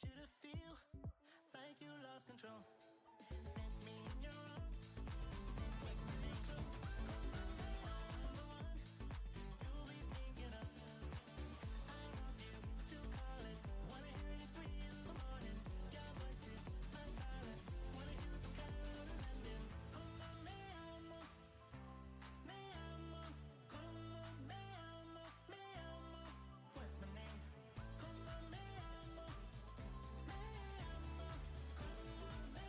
you to feel like you lost control. Let me in your arms. What's my name? Call my name. I'm the one you'll be thinking of. I want you to call it. Wanna hear it at 3 in the morning. Your voice is my silence. Wanna hear it from Cairo to London. Como me amo, me amo. Como me amo, me amo. What's my name? Como me amo, me amo. Como me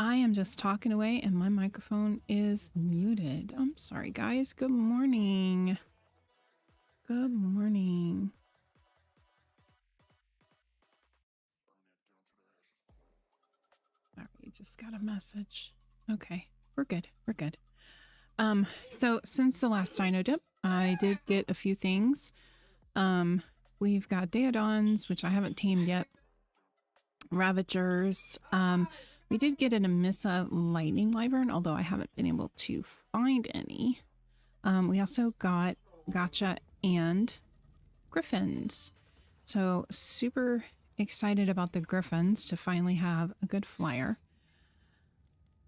I am just talking away and my microphone is muted. I'm sorry, guys. Good morning. Good morning. Sorry, just got a message. Okay, we're good. We're good. So since the last Dino Dip, I did get a few things. We've got Daeodons, which I haven't tamed yet. Ravagers. We did get an Amissa lightning wyvern, although I haven't been able to find any. We also got gotcha and griffins. So super excited about the griffins to finally have a good flyer.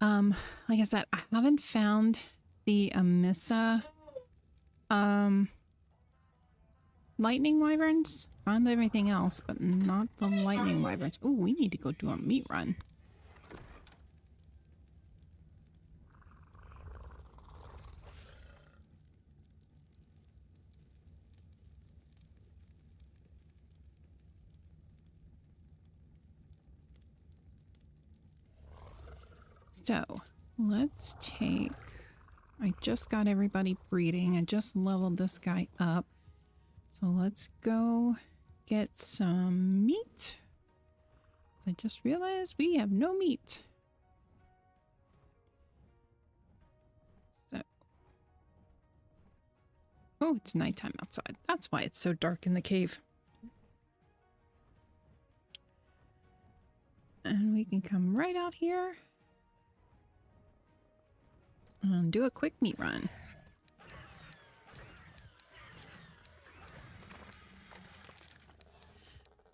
Like I said, I haven't found the Amissa lightning wyverns. Found everything else, but not the lightning wyverns. Oh, we need to go do a meat run. So let's take, I just got everybody breeding. I just leveled this guy up. So let's go get some meat. I just realized we have no meat. So, oh, it's nighttime outside. That's why it's so dark in the cave. And we can come right out here and do a quick meat run.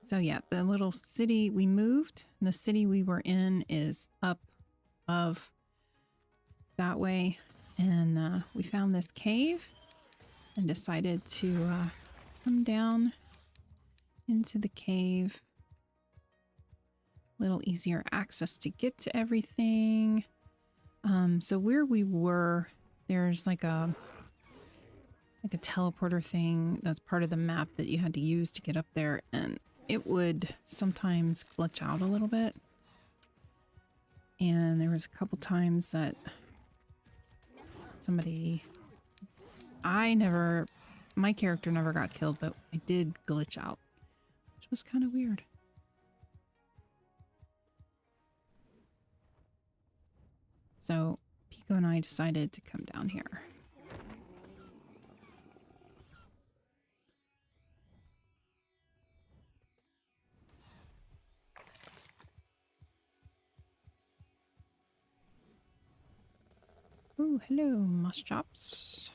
So yeah, the little city we moved, the city we were in is up of that way. And we found this cave and decided to come down into the cave. A little easier access to get to everything. So where we were, there's like a teleporter thing that's part of the map that you had to use to get up there, and it would sometimes glitch out a little bit. And there was a couple times that my character never got killed, but I did glitch out, which was kind of weird. So Pico and I decided to come down here. Oh, hello, moss chops.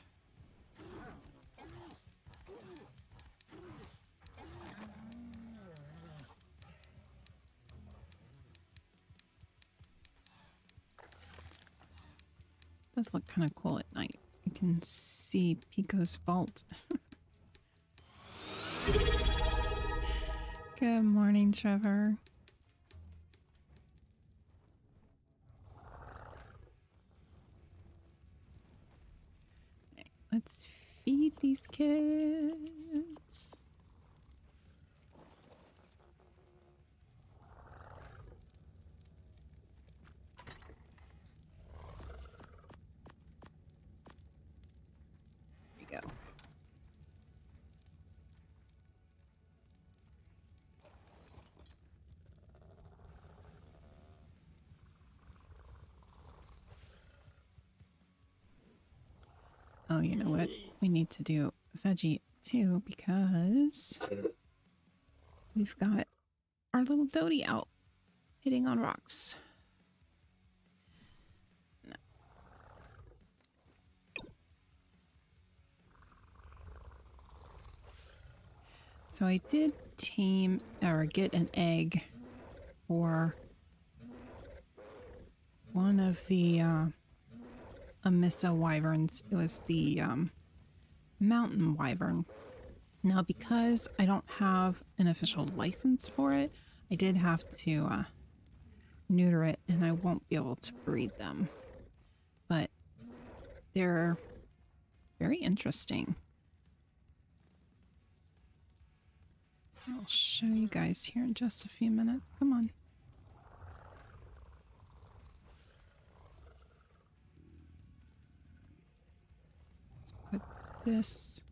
Does look kind of cool at night. You can see Pico's vault. Good morning, Trevor. Okay, let's feed these kids. There we go. Oh, you know what? We need to do veggie too, because we've got our little Dodie out hitting on rocks. No. So I did tame or get an egg for one of the Amissa wyverns. It was the mountain wyvern. Now, because I don't have an official license for it, I did have to neuter it, and I won't be able to breed them. But they're very interesting. I'll show you guys here in just a few minutes. Come on. this.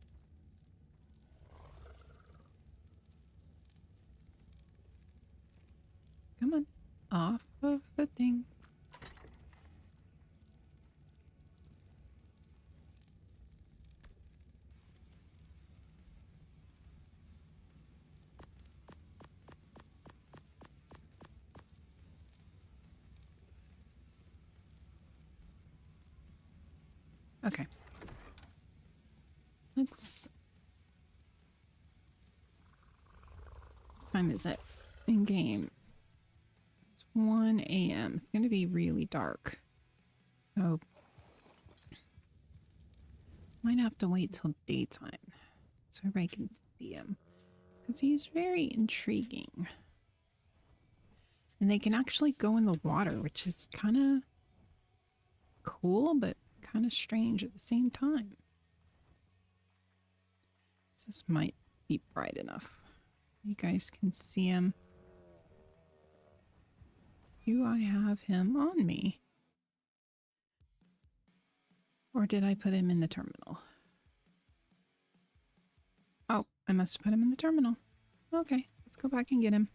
Come on. Off of the thing. Okay. Let's... What time is it in game? It's 1 a.m. It's going to be really dark. Oh. Might have to wait till daytime so everybody can see him. Because he's very intriguing. And they can actually go in the water, which is kind of cool, but kind of strange at the same time. This might be bright enough. You guys can see him. Do I have him on me? Or did I put him in the terminal? Oh, I must have put him in the terminal. Okay, let's go back and get him.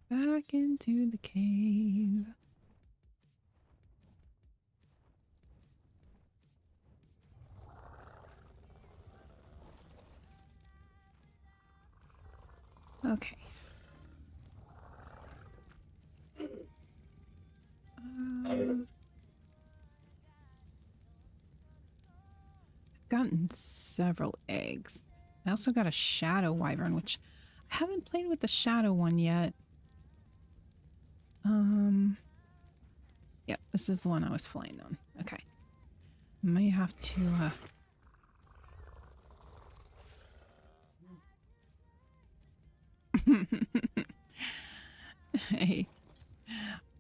Back into the cave. Okay. I've gotten several eggs. I also got a shadow wyvern, which I haven't played with the shadow one yet. Yep, this is the one I was flying on. Okay. I may have to, Hey,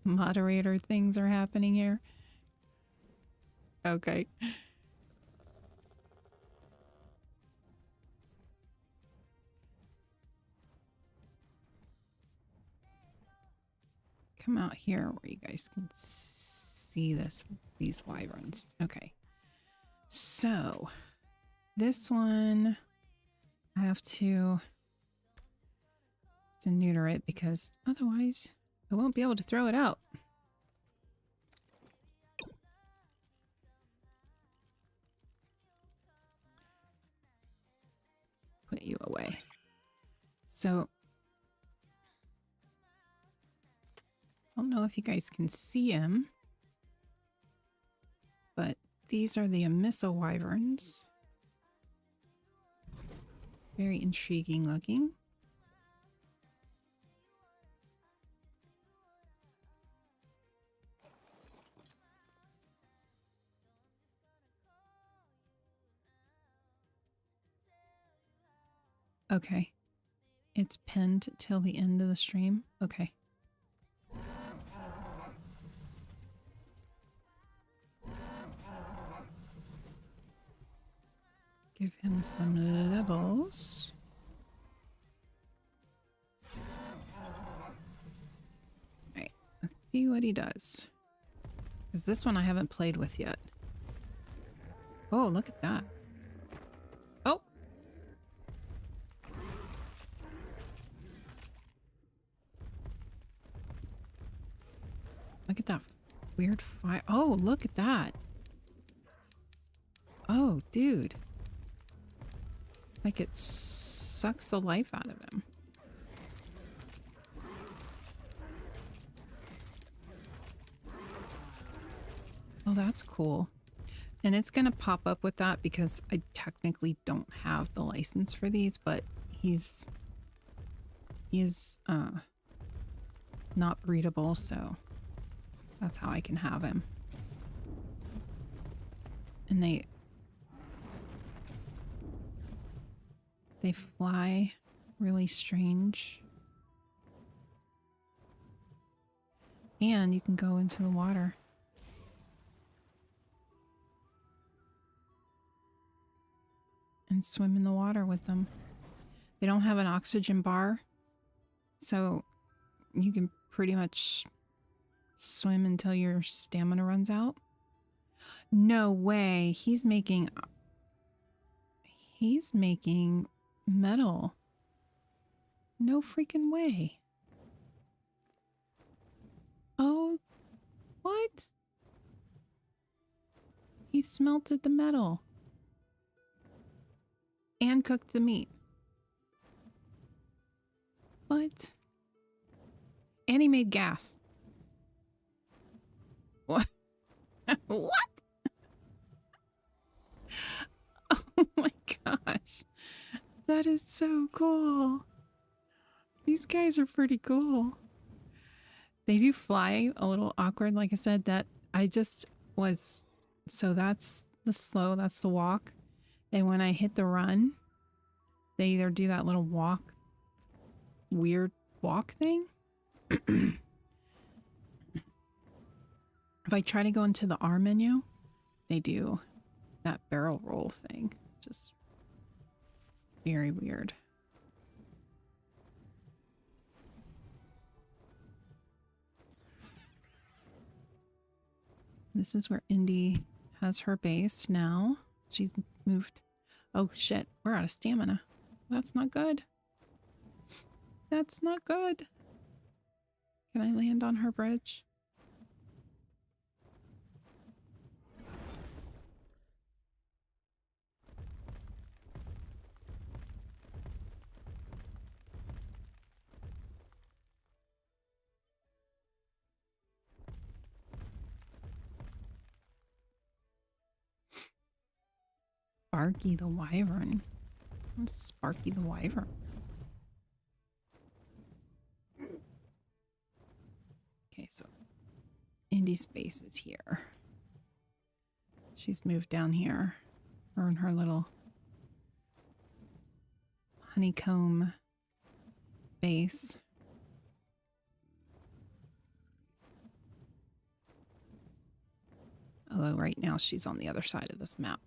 moderator things are happening here. Okay. Come out here where you guys can see these wyverns. Okay. So, this one, I have to neuter it because otherwise I won't be able to throw it out. Put you away. So, I don't know if you guys can see him, but these are the Amissa wyverns. Very intriguing looking. Okay. It's pinned till the end of the stream. Okay. Give him some levels. Alright, let's see what he does. Because this one I haven't played with yet. Oh, look at that. Oh! Look at that weird fire. Oh, look at that. Oh, dude. Like it sucks the life out of him. Oh, that's cool. And it's going to pop up with that because I technically don't have the license for these, but he is not breedable, so that's how I can have him. And they fly really strange. And you can go into the water. And and swim in the water with them. They don't have an oxygen bar, so you can pretty much swim until your stamina runs out. No way. He's making metal. No freaking way. Oh, what? He smelted the metal and cooked the meat. What? And he made gas. What? What? Oh my gosh. That is so cool. These guys are pretty cool. They do fly a little awkward. Like I said, that I just was... So that's the slow, that's the walk. And when I hit the run, they either do that little walk, weird walk thing. If I try to go into the R menu, they do that barrel roll thing. Just very weird. This is where Indy has her base now. She's moved. Oh shit, we're out of stamina. That's not good. That's not good. Can I land on her bridge? Sparky the Wyvern. What's Sparky the Wyvern? Okay, so Indy's base is here. She's moved down here. Her and her little honeycomb base. Although right now she's on the other side of this map.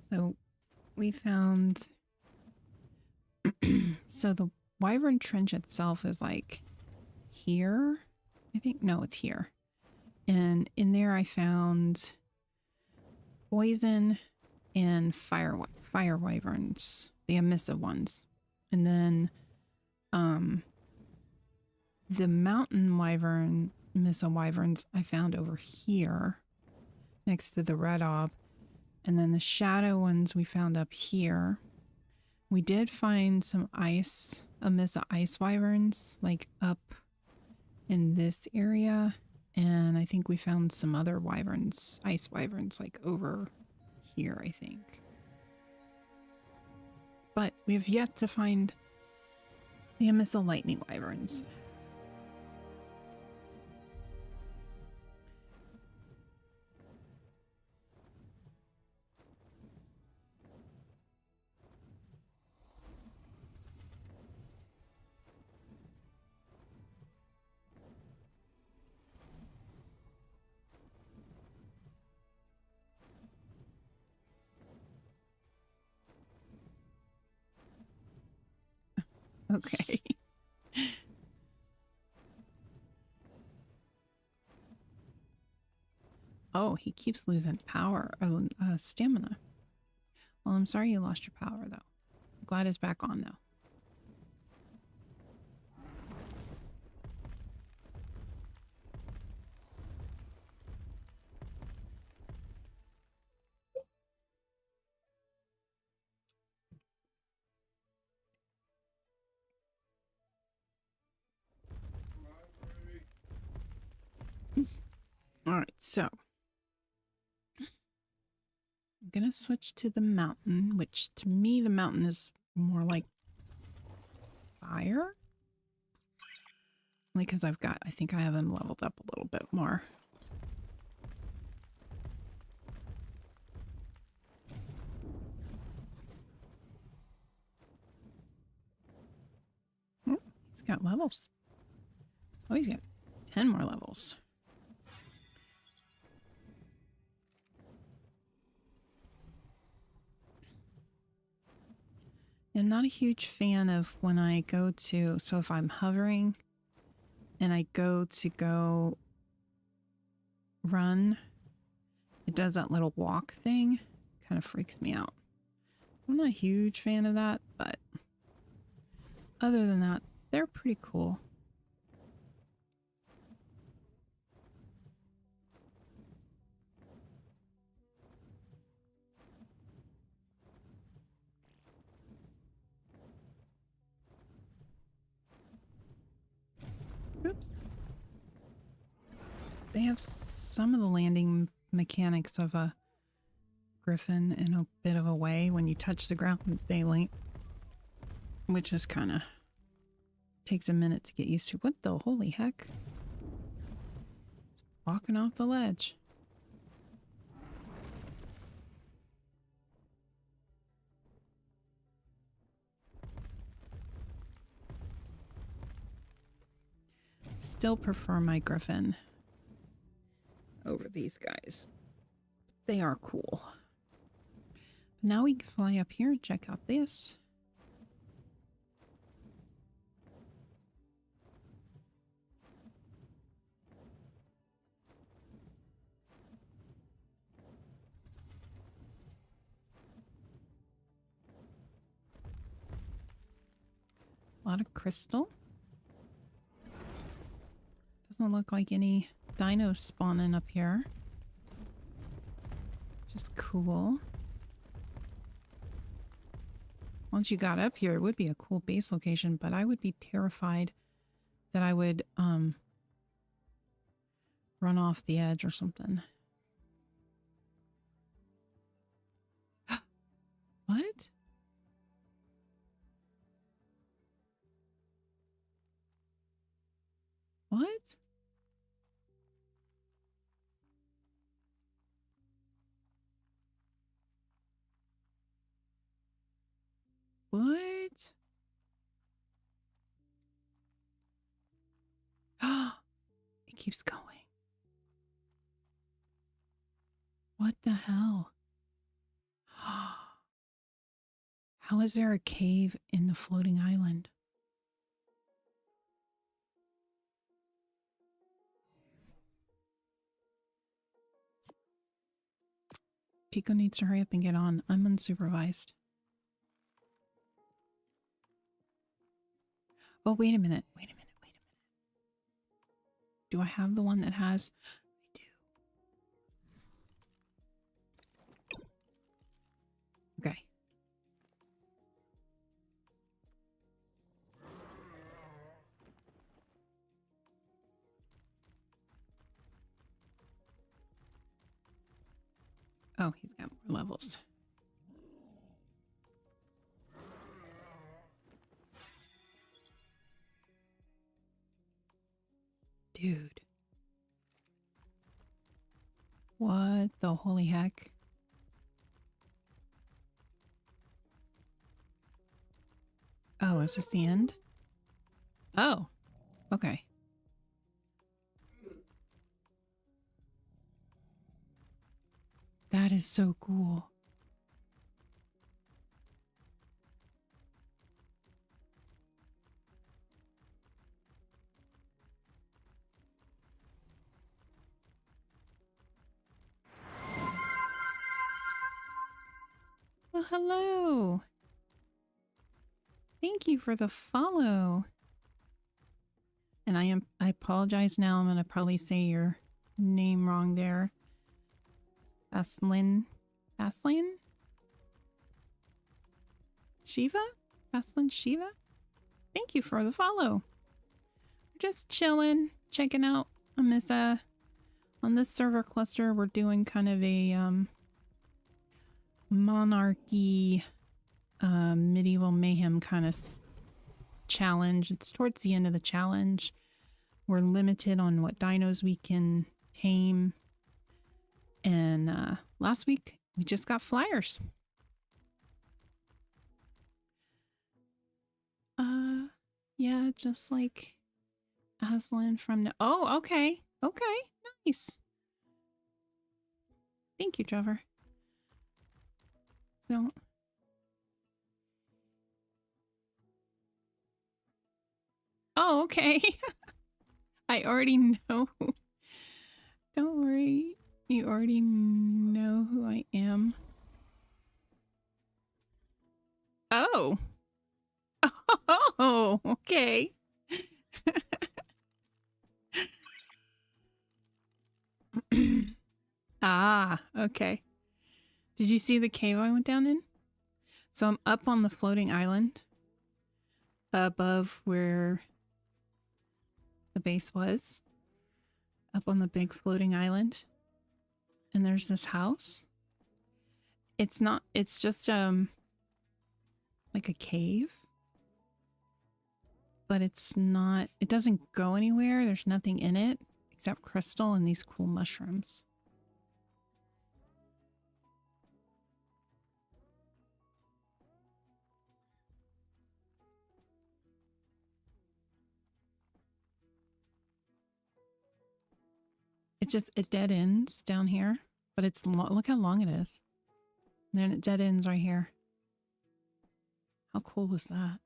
So we found, so the Wyvern Trench itself is like here, I think. No, it's here. And in there I found poison and fire wyverns, the Amissa ones. And then the mountain wyvern, Amissa wyverns, I found over here next to the red ob. And then the shadow ones we found up here. We did find some Amissa ice wyverns, like up in this area. And I think we found some other wyverns, ice wyverns, like over here, I think. But we have yet to find the Amissa lightning wyverns. Okay. Oh, he keeps losing power, stamina. Well, I'm sorry you lost your power, though. I'm glad it's back on, though. All right, so I'm gonna switch to the mountain, which to me the mountain is more like fire. Only because I think I have him leveled up a little bit more. got levels. Oh, he's got 10 more levels. I'm not a huge fan of when I go to, so if I'm hovering and I go run, it does that little walk thing. Kind of freaks me out. I'm not a huge fan of that, but other than that, they're pretty cool. Oops. They have some of the landing mechanics of a griffin in a bit of a way. When you touch the ground, they land, which is kind of takes a minute to get used to. What the holy heck? Walking off the ledge. Still prefer my griffin over these guys. They are cool. But now we can fly up here and check out this. A lot of crystal. Doesn't look like any dinos spawning up here. Just cool. Once you got up here, it would be a cool base location, but I would be terrified that I would run off the edge or something. What? What? What? It keeps going. What the hell? How is there a cave in the floating island? Pico needs to hurry up and get on. I'm unsupervised. Oh, wait a minute. Wait a minute. Wait a minute. Do I have the one that has... I do. Okay. Oh, he's got more levels. Dude. What the holy heck? Oh, is this the end? Oh, okay. That is so cool. Well, hello. Thank you for the follow. And I apologize now. I'm going to probably say your name wrong there. Aslin Shiva? Aslin Shiva? Thank you for the follow. We're just chilling, checking out Amissa. On this server cluster, we're doing kind of a monarchy medieval mayhem kind of challenge. It's towards the end of the challenge. We're limited on what dinos we can tame. And last week, we just got flyers. Yeah, just like Aslan from... Oh, okay. Okay, nice. Thank you, Trevor. So... Oh, okay. I already know. Don't worry. You already know who I am. Oh. Oh, okay. Ah, okay. Did you see the cave I went down in? So I'm up on the floating island above where the base was. Up on the big floating island. And there's this house. It's not, it's just like a cave. But it's not, it doesn't go anywhere. There's nothing in it except crystal and these cool mushrooms. It dead ends down here, but it's, look how long it is. And then it dead ends right here. How cool is that?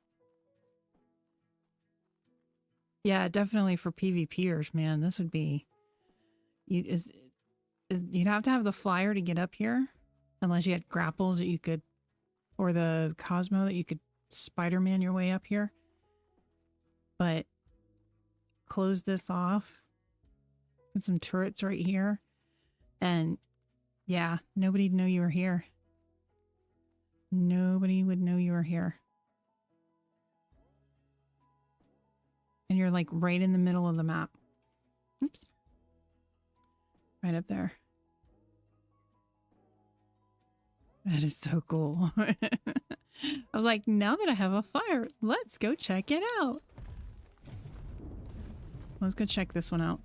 Yeah, definitely for PvPers, man. This would be, you'd have to have the flyer to get up here, unless you had grapples that you could, or the Cosmo that you could Spider-Man your way up here. But close this off. Put some turrets right here. And yeah, nobody'd know you were here. Nobody would know you were here. And you're like right in the middle of the map. Oops. Right up there. That is so cool. I was like, now that I have a fire, let's go check it out. Let's go check this one out.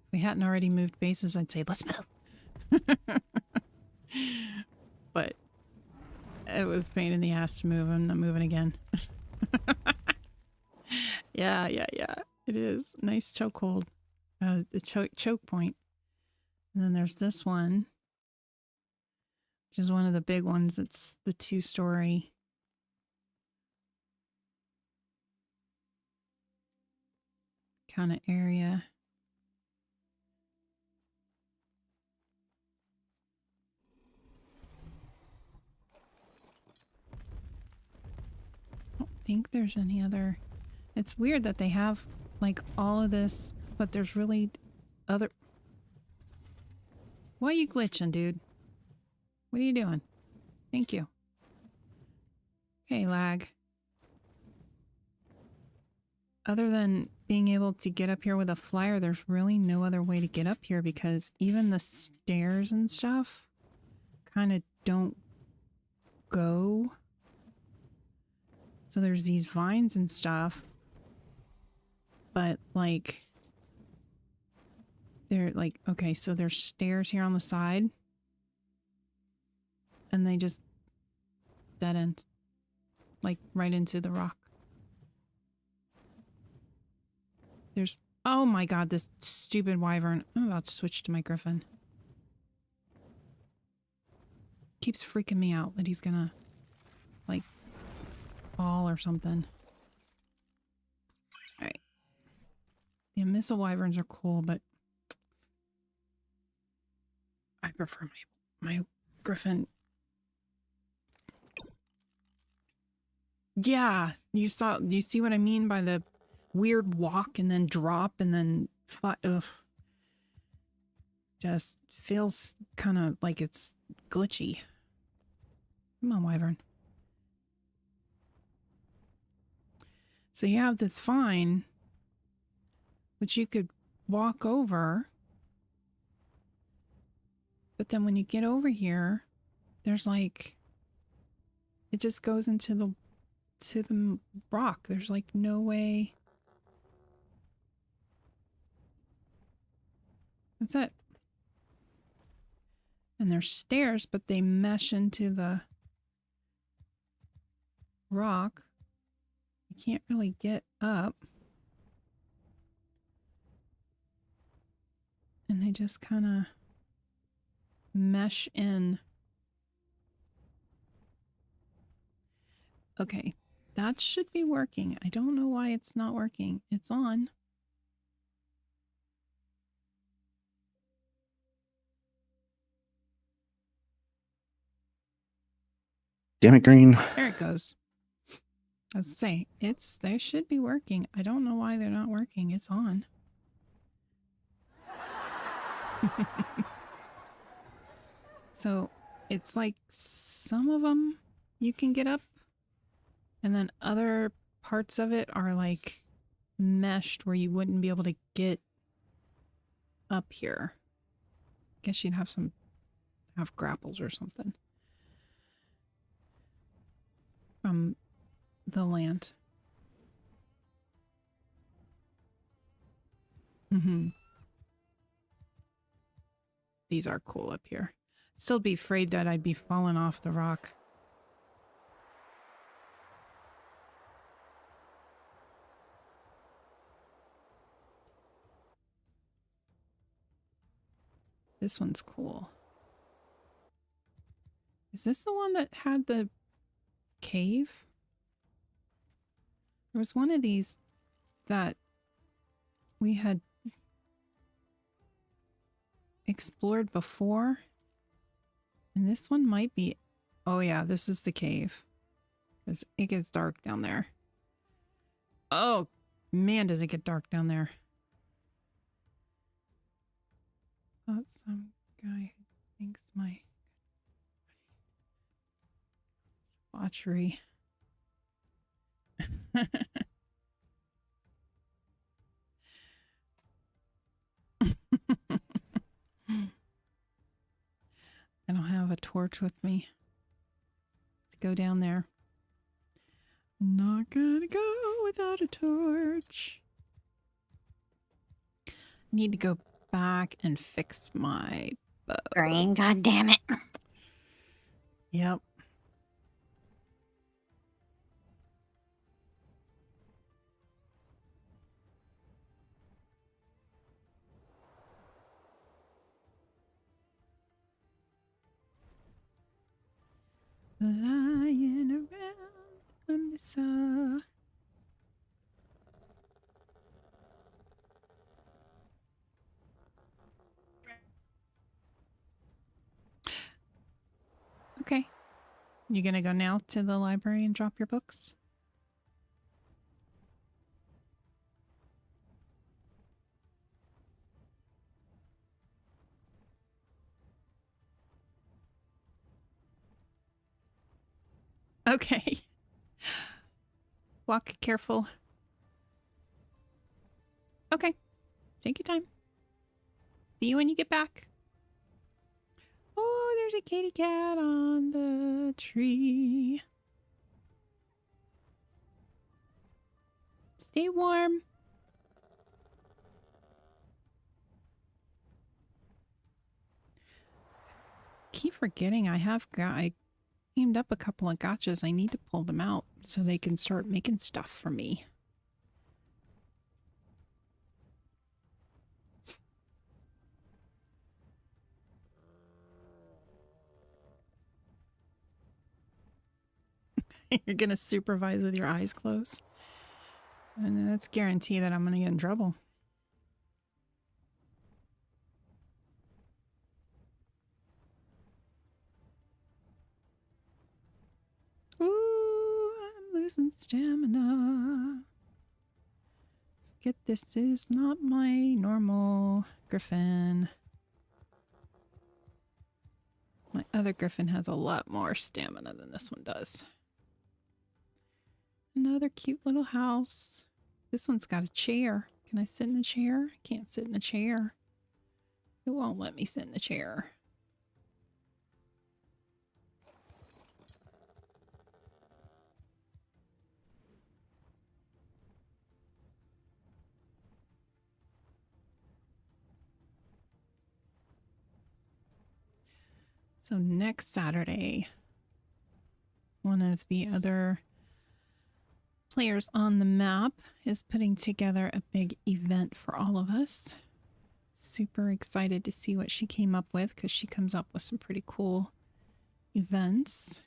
If we hadn't already moved bases, I'd say, let's move. But it was a pain in the ass to move. I'm not moving again. Yeah. It is. Nice chokehold. The choke point. And then there's this one, which is one of the big ones. It's the 2-story. Kind of area. I don't think there's any other. It's weird that they have like all of this, but there's really other. Why are you glitching, dude? What are you doing? Thank you. Hey, lag. Other than being able to get up here with a flyer, there's really no other way to get up here because even the stairs and stuff kind of don't go. So there's these vines and stuff, but like, they're like, okay, so there's stairs here on the side and they just dead end, like right into the rock. There's, oh my god, this stupid wyvern. I'm about to switch to my griffin. Keeps freaking me out that he's gonna, like, fall or something. Alright. The Amissa wyverns are cool, but I prefer my griffin. Yeah, you see what I mean by the weird walk and then drop and then ugh. Just feels kind of like it's glitchy. Come on, wyvern. So you have this vine, which you could walk over. But then when you get over here, there's like, it just goes into the rock. There's like no way. That's it. And there's stairs, but they mesh into the rock. You can't really get up. And they just kind of mesh in. Okay, that should be working. I don't know why it's not working. It's on. Damn it, green. There it goes. I was saying, they should be working. I don't know why they're not working. It's on. So it's like some of them you can get up, and then other parts of it are like meshed where you wouldn't be able to get up here. Guess you'd have grapples or something from the land. These are cool up here. Still be afraid that I'd be falling off the rock. This one's cool. Is this the one that had the cave? There was one of these that we had explored before. And this one might be... Oh yeah, this is the cave. It gets dark down there. Oh, man, does it get dark down there. Thought some guy who thinks my debauchery. I don't have a torch with me. Let's go down there. Not gonna go without a torch. Need to go back and fix my bow. Green, god damn it. Yep. Lying around Amissa. Okay. You gonna go now to the library and drop your books? Okay. Walk careful. Okay. Take your time. See you when you get back. Oh, there's a kitty cat on the tree. Stay warm. Keep forgetting I aimed up a couple of gotchas. I need to pull them out so they can start making stuff for me. You're going to supervise with your eyes closed? And that's guarantee that I'm going to get in trouble. Ooh, I'm losing stamina. Get this is not my normal griffin. My other griffin has a lot more stamina than this one does. Another cute little house. This one's got a chair. Can I sit in the chair? I can't sit in the chair. It won't let me sit in the chair. So next Saturday, one of the other players on the map is putting together a big event for all of us. Super excited to see what she came up with because she comes up with some pretty cool events.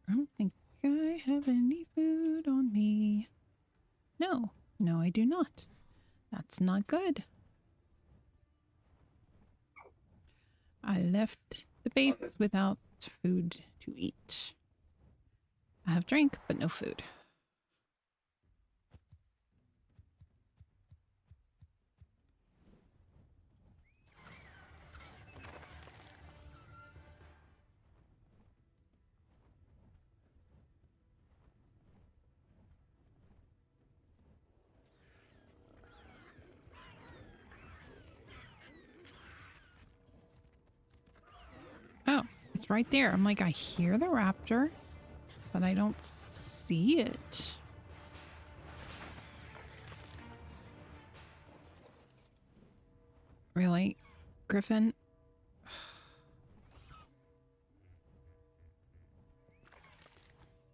I don't think I have any food on me. No, no, I do not. That's not good. I left the base without food to eat. I have drink, but no food. Oh, it's right there. I'm like, I hear the raptor, but I don't see it. Really? Griffin?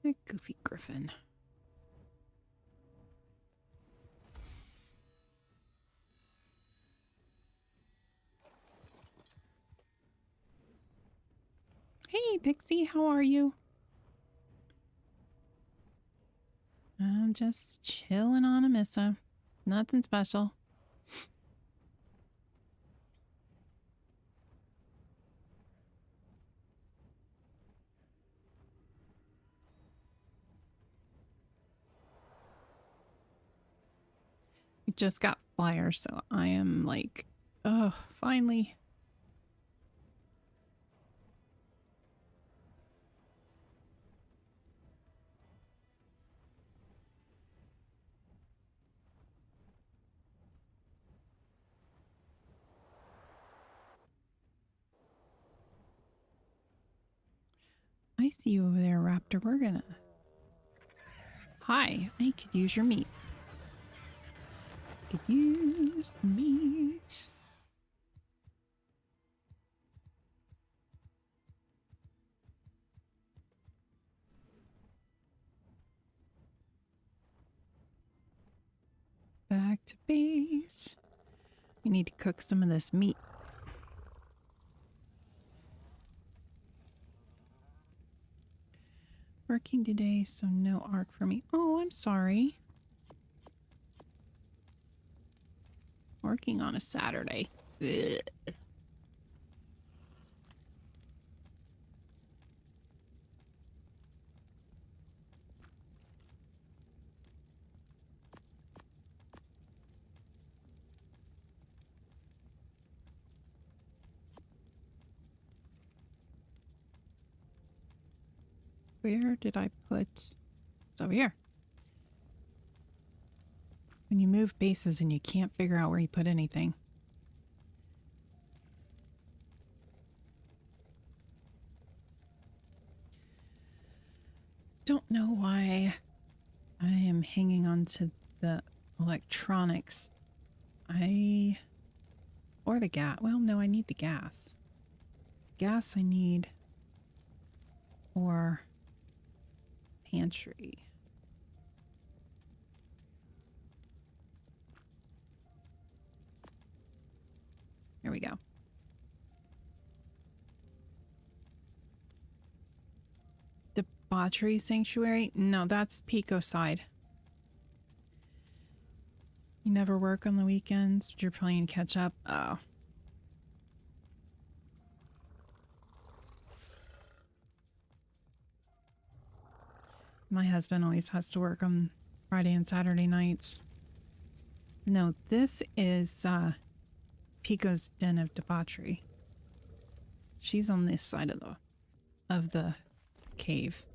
A goofy Griffin. Hey, Pixie, how are you? I'm just chilling on Amissa. Nothing special. We just got flyers, so I am like, oh, finally. I see you over there, Raptor. We're gonna... Hi, I could use your meat. Could use the meat. Back to base. We need to cook some of this meat. Working today, so no arc for me. Oh, I'm sorry. Working on a Saturday. Ugh. Where did I put... It's over here. When you move bases and you can't figure out where you put anything. Don't know why I am hanging on to the electronics. Or the gas. Well, no, I need the gas. Gas I need for pantry. There we go. Debauchery Sanctuary? No, that's Pico side. You never work on the weekends, but you're playing catch up? Oh. My husband always has to work on Friday and Saturday nights. No, this is Pico's Den of Debauchery. She's on this side of the cave.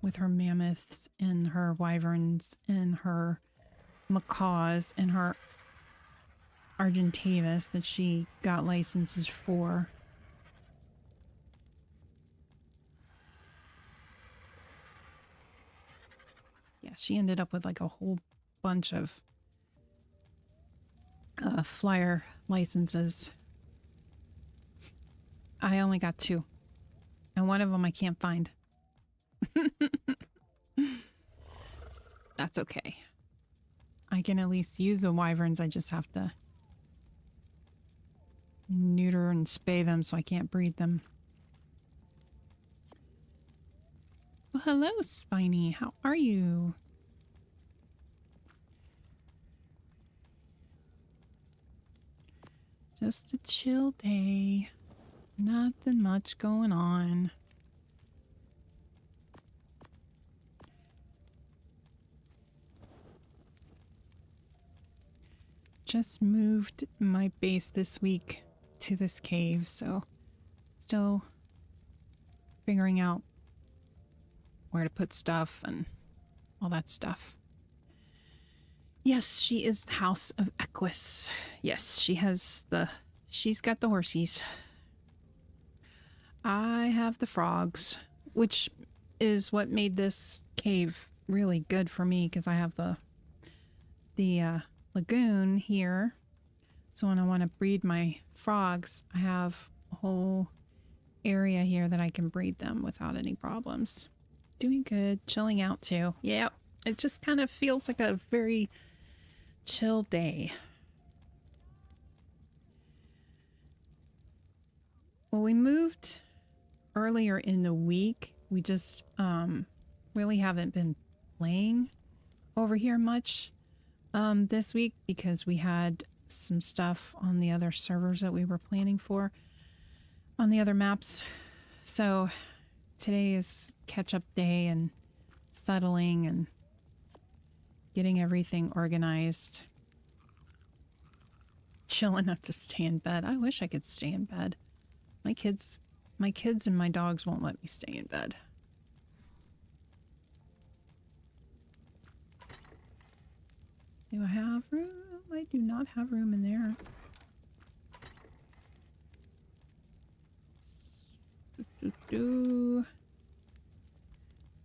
With her mammoths and her wyverns and her macaws and her Argentavis that she got licenses for. she ended up with like a whole bunch of flyer licenses. I only got 2. And one of them I can't find. That's okay. I can at least use the wyverns. I just have to neuter and spay them so I can't breed them. Well, hello, Spiny. How are you? Just a chill day. Nothing much going on. Just moved my base this week to this cave, so still figuring out where to put stuff and all that stuff. Yes, she is the House of Equus. Yes, she's got the horsies. I have the frogs, which is what made this cave really good for me because I have the lagoon here. So when I want to breed my frogs, I have a whole area here that I can breed them without any problems. Doing good, chilling out too. Yeah, it just kind of feels like a very chill day. Well, we moved earlier in the week. We just really haven't been playing over here much this week because we had some stuff on the other servers that we were planning for on the other maps. So today is catch-up day and settling and getting everything organized. Chill enough to stay in bed. I wish I could stay in bed. My kids and my dogs won't let me stay in bed. Do I have room? I do not have room in there.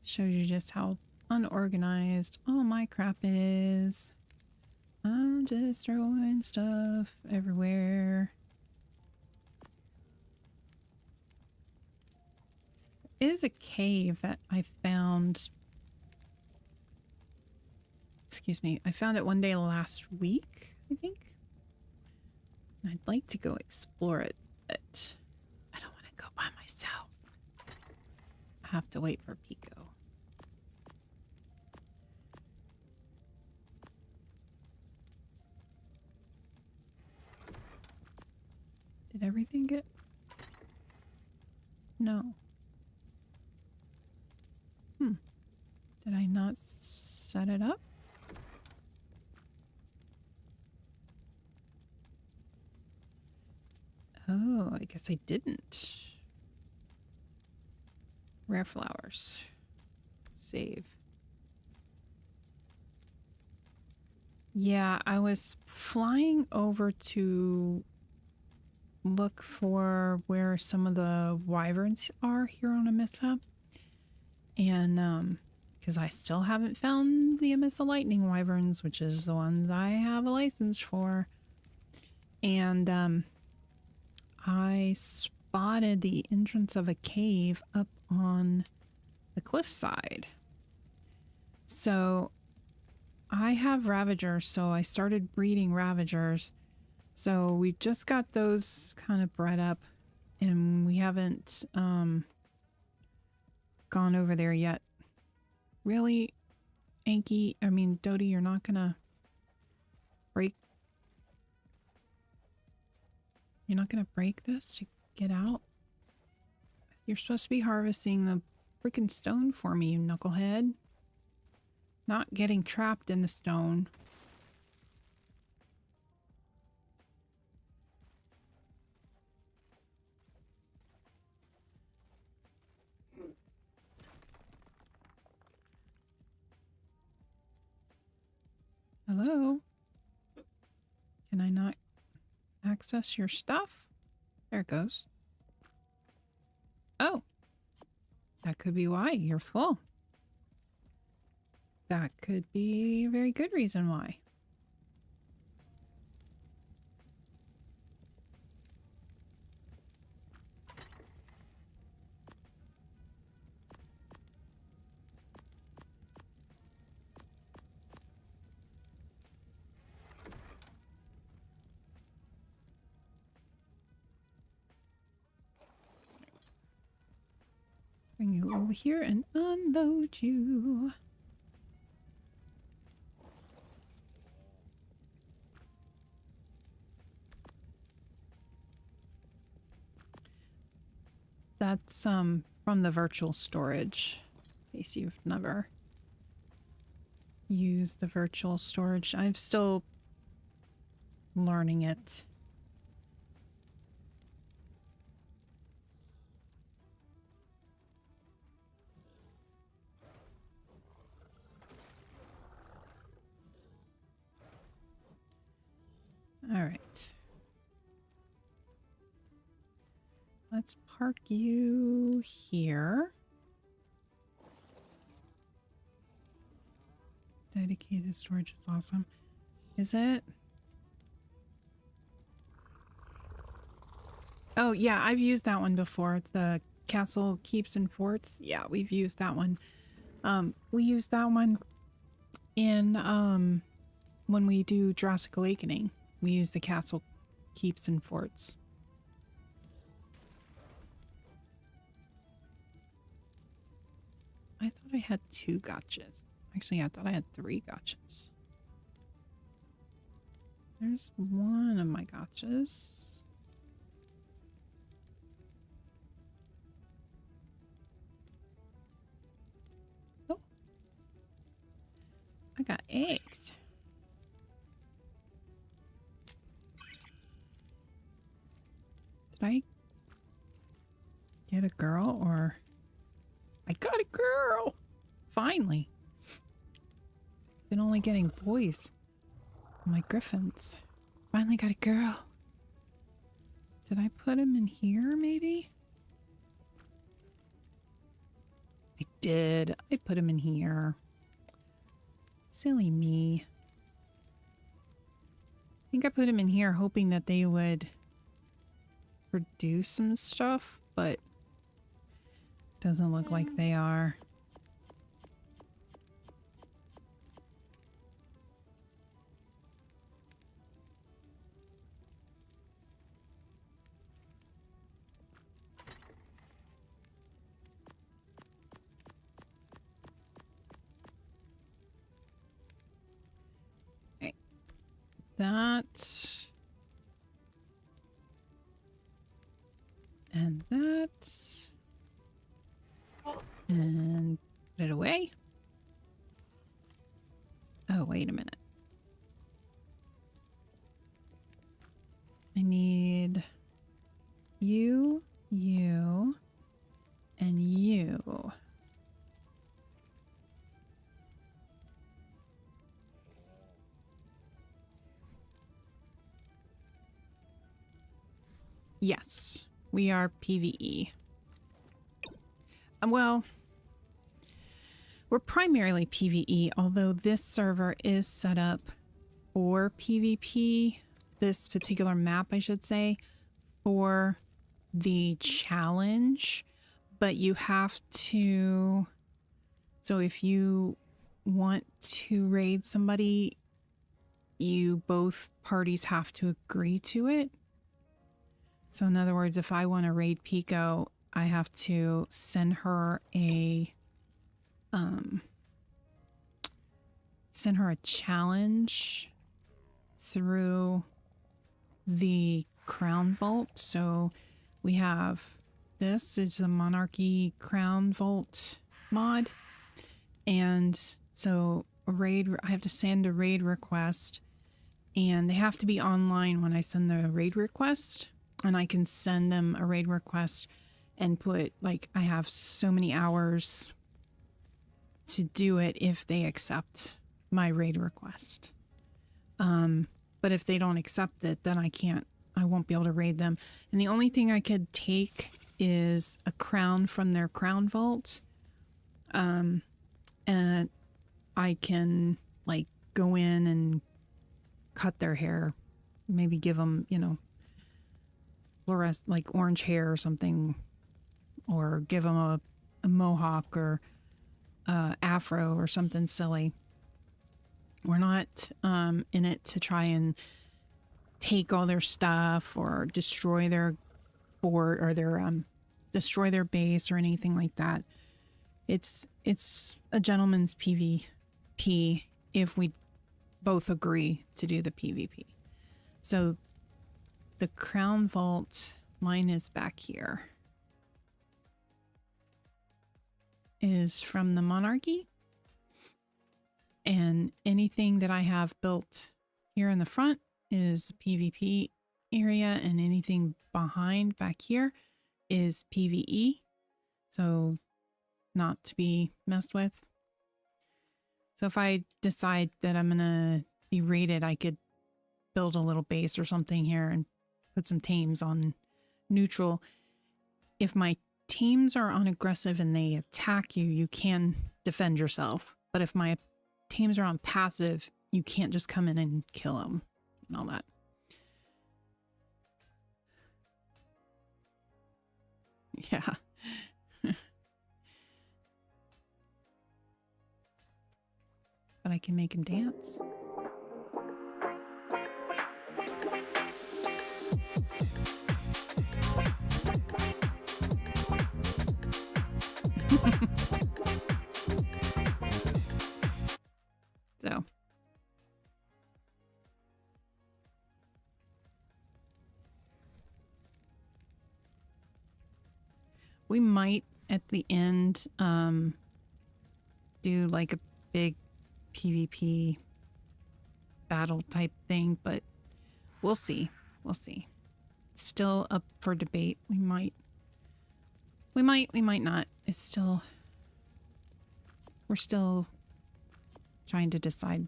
Shows you just how unorganized all my crap is. I'm just throwing stuff everywhere. There is a cave that I found. Excuse me. I found it one day last week, I think. And I'd like to go explore it, but I don't want to go by myself. I have to wait for Pico. Did everything get... No. Did I not set it up? Oh, I guess I didn't. Rare flowers. Save. Yeah, I was flying over to look for where some of the wyverns are here on Amissa. And, because I still haven't found the Amissa lightning wyverns, which is the ones I have a license for. And, I spotted the entrance of a cave up on the cliffside. So I have Ravagers, so I started breeding Ravagers. So we just got those kind of bred up, and we haven't gone over there yet. Really, Dodie, you're not gonna break... You're not gonna break this to get out? You're supposed to be harvesting the freaking stone for me, you knucklehead. Not getting trapped in the stone. Hello? Can I not access your stuff? There it goes. Oh. That could be why. You're full. that could be a very good reason why. Bring you over here and unload you. That's from the virtual storage. In case you've never used the virtual storage. I'm still learning it. All right. Let's park you here. Dedicated storage is awesome. Is it? Oh, yeah, I've used that one before. The castle keeps and forts. Yeah, we've used that one. We use that one in when we do Jurassic Awakening. We use the castle keeps and forts. I thought I had 2 gotchas. Actually, I thought I had 3 gotchas. There's one of my gotchas. Oh. I got eggs. Did I get a girl or... I got a girl! Finally. Been only getting boys. My griffins. Finally got a girl. Did I put him in here, maybe? I did. I put him in here. Silly me. I think I put him in here hoping that they would produce some stuff, but doesn't look like they are. Okay. That. And that. And put it away. Oh, wait a minute. I need you, you, and you. Yes, we are PvE. Well, we're primarily PvE, although this server is set up for PvP, this particular map, I should say, for the challenge, but you have to, so if you want to raid somebody, you both parties have to agree to it. So in other words, if I want to raid Pico, I have to send her a challenge through the Crown Vault. So we have, this is a Monarchy Crown Vault mod, and so a raid, I have to send a raid request, and they have to be online when I send the raid request, and I can send them a raid request and put, like, I have so many hours to do it if they accept my raid request. But if they don't accept it, then I won't be able to raid them. And the only thing I could take is a crown from their crown vault. And I can like go in and cut their hair, maybe give them, you know, fluorescent, like orange hair or something, or give them a mohawk or afro or something silly. We're not in it to try and take all their stuff or destroy their fort or their destroy their base or anything like that. It's a gentleman's PvP if we both agree to do the PvP. So the crown vault, mine is back here, is from the monarchy. And anything that I have built here in the front is PvP area, and anything behind back here is PvE. So not to be messed with. So if I decide that I'm gonna be raided, I could build a little base or something here and put some tames on neutral. If my teams are on aggressive and they attack you, you can defend yourself. But if my teams are on passive, you can't just come in and kill them and all that. Yeah. But I can make him dance. So. We might at the end do like a big PvP battle type thing, but we'll see. We'll see. Still up for debate. We might not. It's still, we're still trying to decide.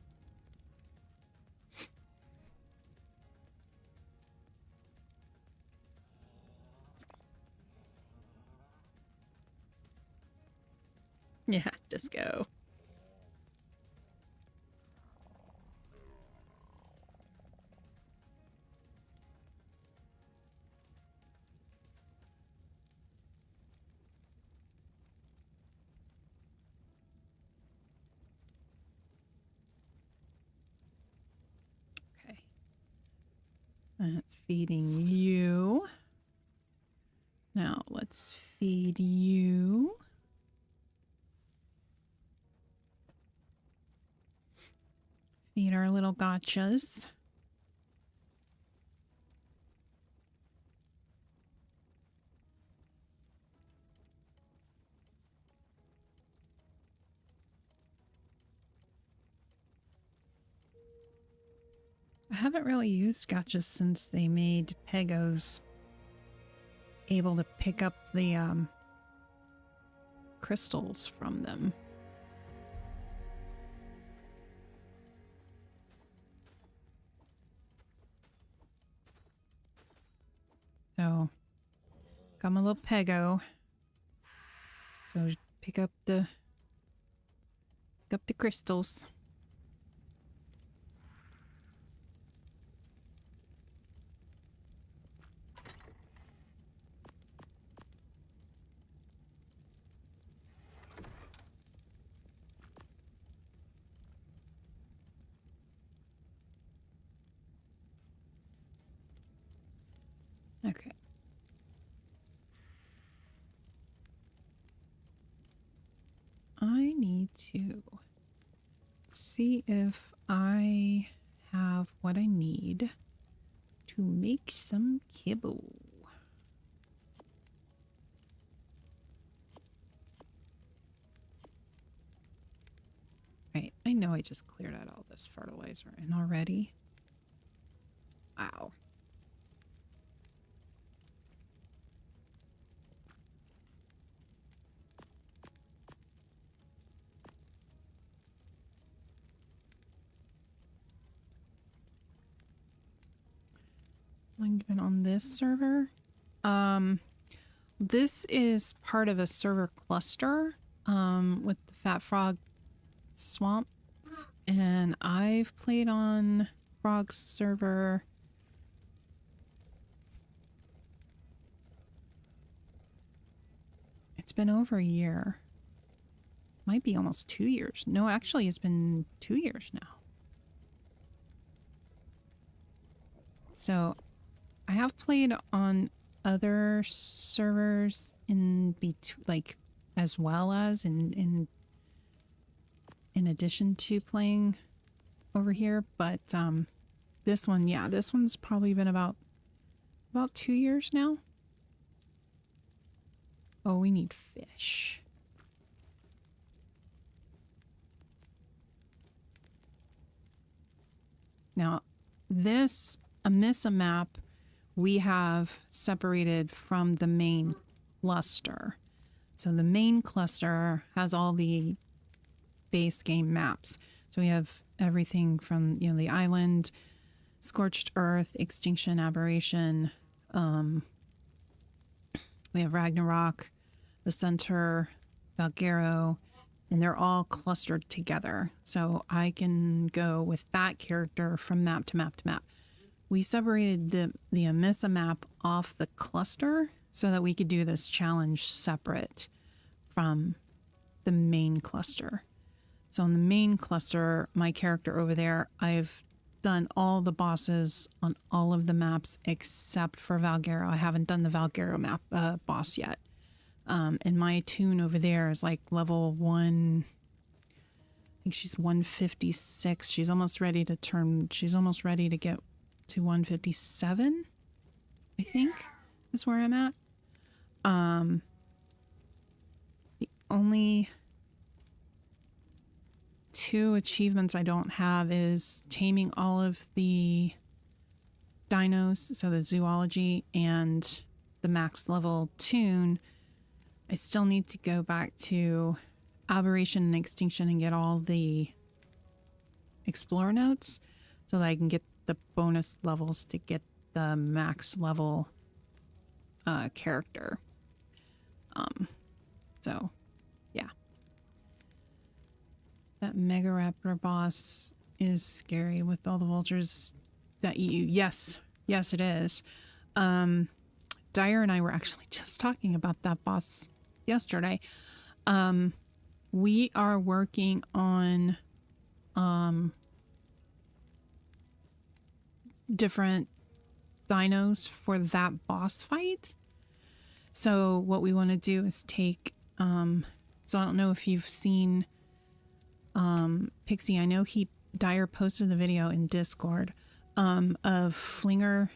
Yeah, disco. Okay. That's feeding you. Now let's feed you. Feed our little gotchas. I haven't really used gotchas since they made Pegos able to pick up the crystals from them. So, got my little Pego. So pick up the crystals. Okay. I need to see if I have what I need to make some kibble. Right, I know I just cleared out all this fertilizer in already. Wow. Been on this server. This is part of a server cluster with the Fat Frog Swamp And I've played on Frog's server. It's been over a year. Might be almost 2 years. No, actually, it's been 2 years now. So I have played on other servers in between, like, as well as in addition to playing over here, but this one, yeah, this one's probably been about 2 years now. Oh, we need fish. Now, this Amissa map we have separated from the main cluster. So the main cluster has all the base game maps. So we have everything from, you know, the island, Scorched Earth, Extinction, Aberration. We have Ragnarok, the Center, Valguero, and they're all clustered together. So I can go with that character from map to map to map. We separated the Amissa map off the cluster so that we could do this challenge separate from the main cluster. So in the main cluster, my character over there, I've done all the bosses on all of the maps except for Valguero. I haven't done the Valguero map boss yet. And my tune over there is like level 1. I think she's 156. She's almost ready to get to 157. I think is where I'm at. The only 2 achievements I don't have is taming all of the dinos, so the zoology and the max level tune. I still need to go back to Aberration and Extinction and get all the Explorer notes so that I can get the bonus levels to get the max level character. So, yeah. That Mega Raptor boss is scary with all the vultures that eat you. Yes, it is. Dyer and I were actually just talking about that boss yesterday. We are working on different dinos for that boss fight. So what we want to do is take so I don't know if you've seen Pixie. I know Dyer posted the video in Discord of Flinger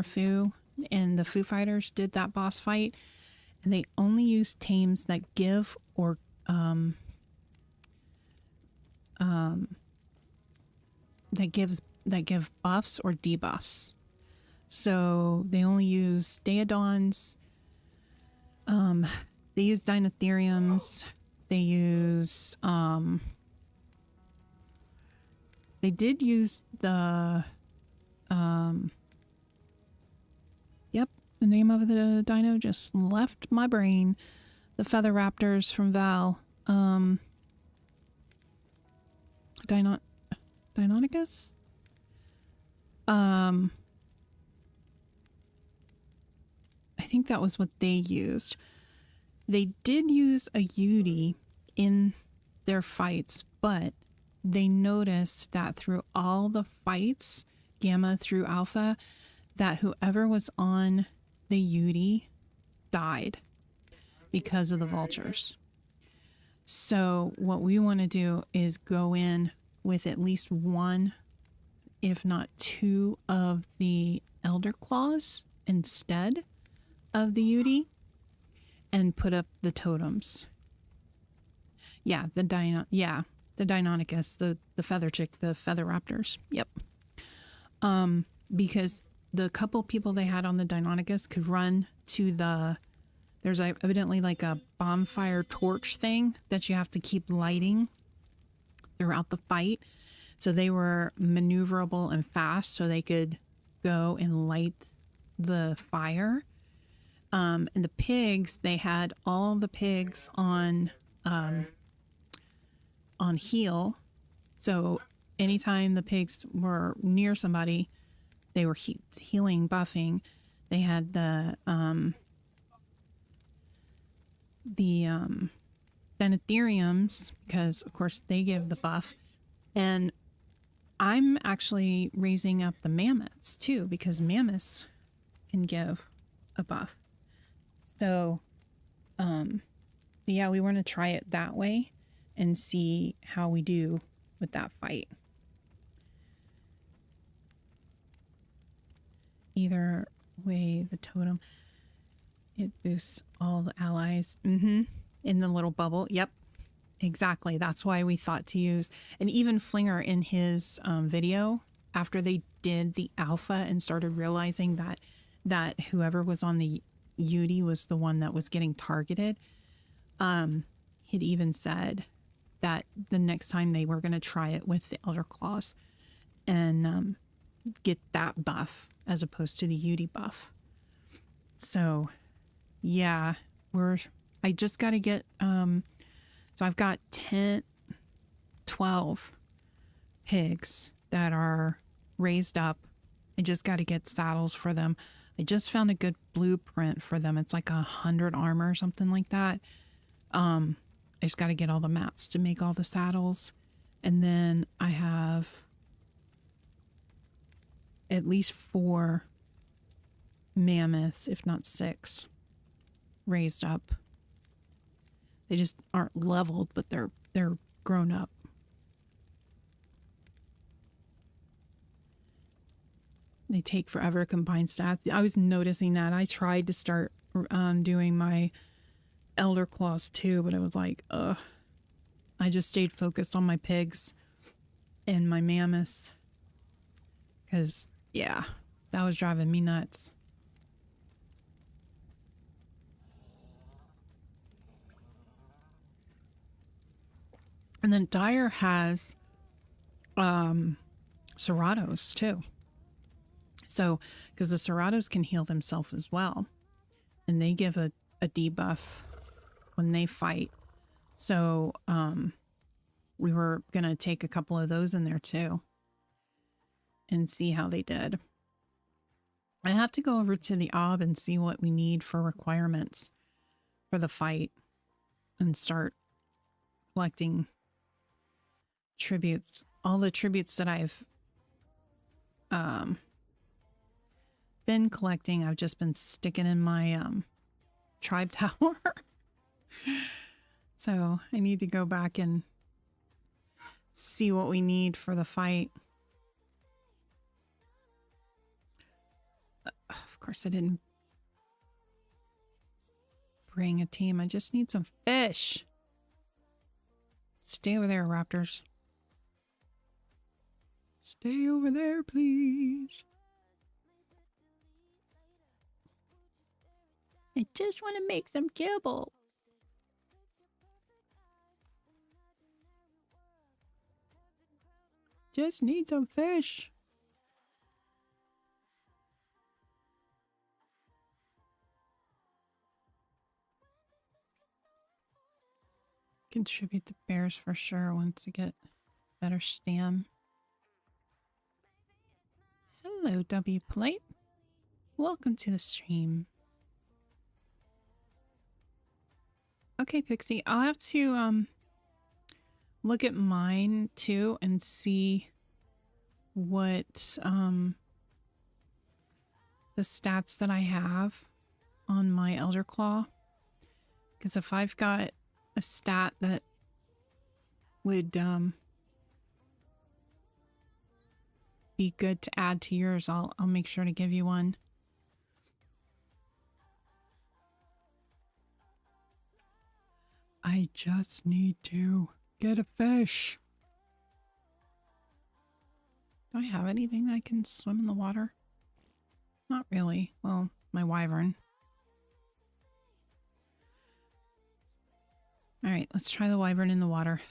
Foo, and the Foo Fighters did that boss fight, and they only use tames that give or that give buffs or debuffs. So they only use Daedons. They use Dinotheriums. They use they did use the yep, the name of the dino just left my brain. The Feather Raptors from Val. Deinonychus? I think that was what they used. They did use a Yudi in their fights, but they noticed that through all the fights, Gamma through Alpha, that whoever was on the Yudi died because of the vultures. So what we want to do is go in with at least 1, if not 2, of the Elder Claws instead of the Yudi and put up the totems. Yeah, the Deinonychus, the feather chick, the Feather Raptors. Yep. Because the couple people they had on the Deinonychus could run to there's evidently like a bonfire torch thing that you have to keep lighting throughout the fight. So they were maneuverable and fast, so they could go and light the fire. And the pigs, they had all the pigs on heal, So anytime the pigs were near somebody, they were healing, buffing. They had the Denatheriums, because of course they give the buff. And I'm actually raising up the mammoths too, because mammoths can give a buff. So yeah, we want to try it that way and see how we do with that fight. Either way, the totem, it boosts all the allies. In the little bubble. Yep, exactly. That's why we thought to use. And even Flinger in his video, after they did the alpha and started realizing that whoever was on the Yudi was the one that was getting targeted, he'd even said that the next time they were going to try it with the Elder Claws and get that buff as opposed to the Yudi buff. So yeah, I just got to get, so I've got 12 pigs that are raised up. I just got to get saddles for them. I just found a good blueprint for them. It's like 100 armor or something like that. I just got to get all the mats to make all the saddles. And then I have at least 4 mammoths, if not 6, raised up. They just aren't leveled, but they're grown up. They take forever to combine stats. I was noticing that. I tried to start doing my Elder Claws too, but it was like, ugh. I just stayed focused on my pigs and my mammoths. Because, yeah, that was driving me nuts. And then Dyer has Serratos too. So, because the Serratos can heal themselves as well. And they give a debuff when they fight. So, we were going to take a couple of those in there too. And see how they did. I have to go over to the Ob and see what we need for requirements for the fight. And start collecting tributes. All the tributes that I've been collecting, I've just been sticking in my tribe tower. So I need to go back and see what we need for the fight. Of course I didn't bring a team. I just need some fish. Stay over there, raptors. Stay over there, please. I just want to make some kibble. Just need some fish. Contribute the bears for sure once you get better stam. Hello, W Polite. Welcome to the stream. Okay, Pixie, I'll have to look at mine too and see what the stats that I have on my Elder Claw. Because if I've got a stat that would be good to add to yours, I'll make sure to give you one. I just need to get a fish. Do I have anything that can swim in the water? Not really. Well, my wyvern. Alright, let's try the wyvern in the water.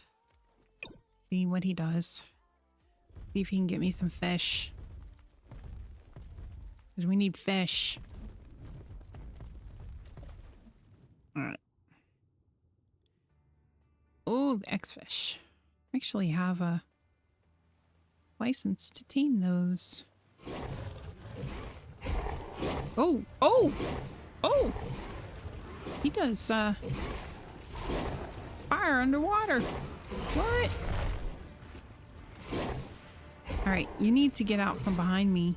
See what he does. See if he can get me some fish. Because we need fish. Alright. Oh, the X-fish. I actually have a license to tame those. Oh, oh, oh! He does, fire underwater. What? Alright, you need to get out from behind me.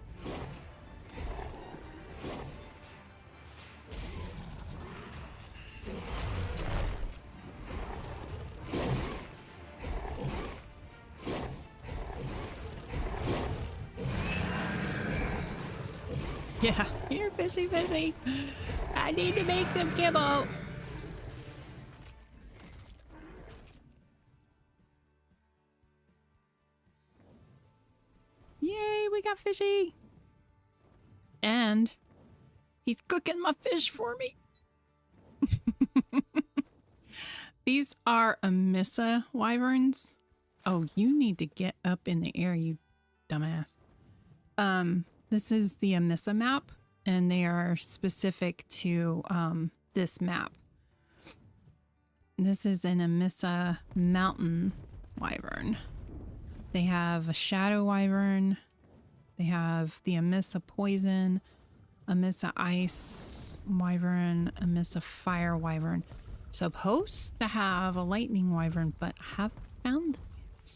Yeah, here, fishy, fishy. I need to make some kibble. Yay, we got fishy. And he's cooking my fish for me. These are Amissa wyverns. Oh, you need to get up in the air, you dumbass. This is the Amissa map, and they are specific to this map. This is an Amissa mountain wyvern. They have a shadow wyvern. They have the Amissa poison, Amissa ice wyvern, Amissa fire wyvern. Supposed to have a lightning wyvern, but haven't found them yet.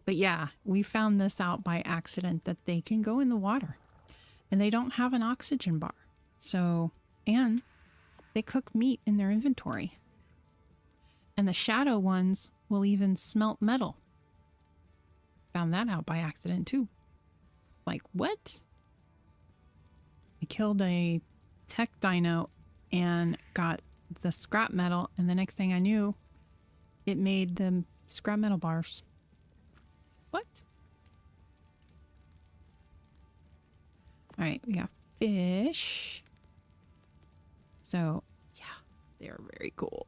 But yeah, we found this out by accident, that they can go in the water and they don't have an oxygen bar. So, and they cook meat in their inventory. And the shadow ones will even smelt metal. Found that out by accident too. Like, what? I killed a tech dino and got the scrap metal, and the next thing I knew, it made the scrap metal bars. What? All right, we got fish. So, yeah, they're very cool.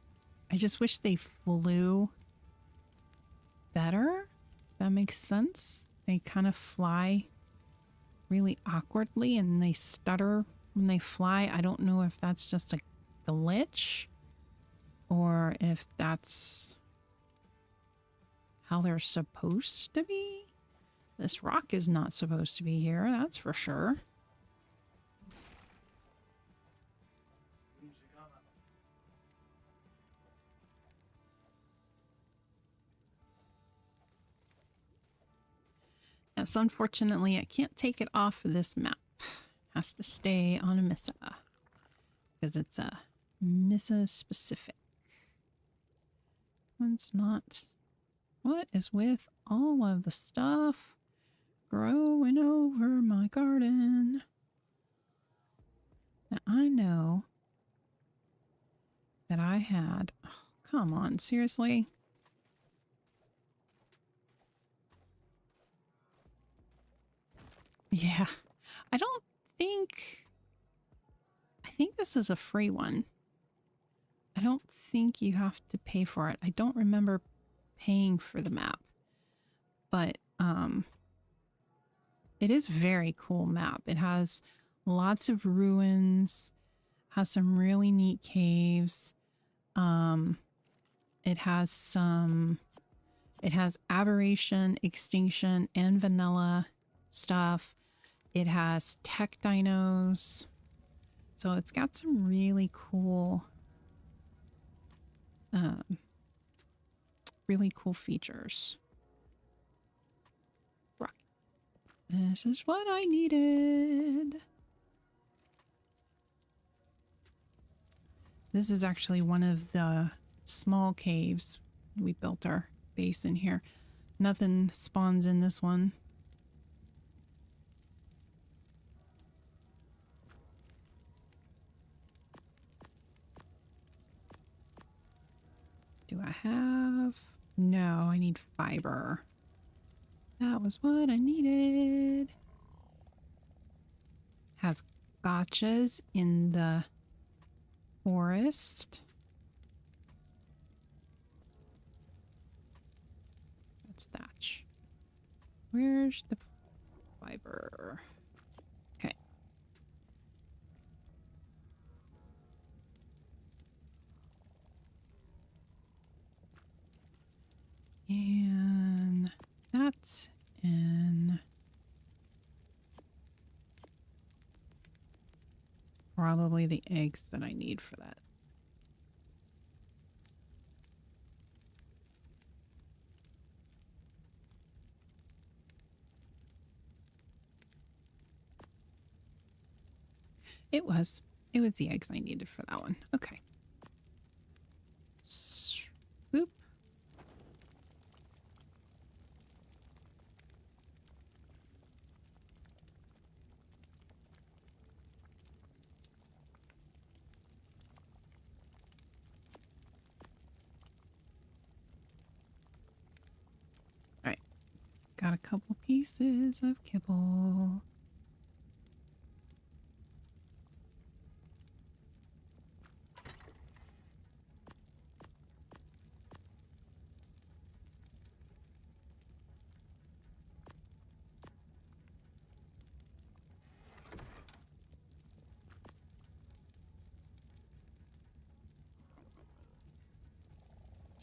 I just wish they flew better. That makes sense. They kind of fly really awkwardly and they stutter when they fly. I don't know if that's just a glitch or if that's how they're supposed to be. This rock is not supposed to be here, that's for sure. Yes, unfortunately, I can't take it off of this map. It has to stay on Amissa because it's a Amissa specific. One's not. What is with all of the stuff growing over my garden? Now I know that I had. Oh, come on, seriously? Yeah, I don't think. I think this is a free one. I don't think you have to pay for it. I don't remember paying for the map, but it is very cool map. It has lots of ruins, has some really neat caves. It has aberration, extinction, and vanilla stuff. It has tech dinos. So it's got some really cool features. Rock. This is what I needed. This is actually one of the small caves. We built our base in here. Nothing spawns in this one. Do I have? No, I need fiber. That was what I needed. Has gotchas in the forest. That's thatch. Where's the fiber? Okay. And that's probably the eggs that I need for that. It was. It was the eggs I needed for that one. Okay. Boop. All right. Got a couple pieces of kibble.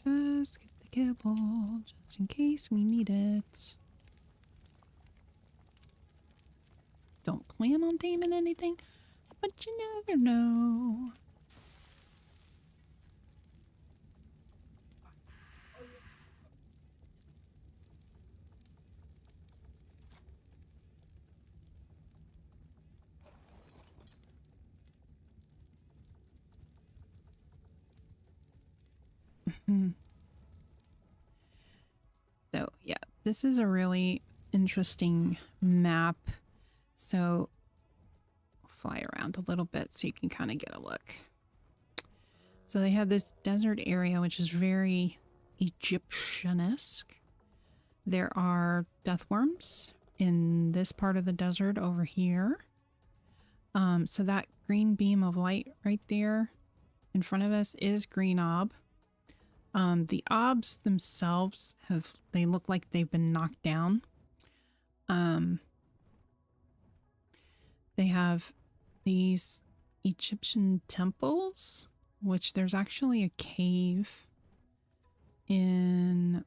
Just get the kibble, just in case we need it. Don't plan on taming anything, but you never know. So yeah, this is a really interesting map. So fly around a little bit so you can kind of get a look. So they have this desert area, which is very Egyptian-esque. There are death worms in this part of the desert over here. So that green beam of light right there in front of us is green ob. The obs themselves they look like they've been knocked down. They have these Egyptian temples, which there's actually a cave in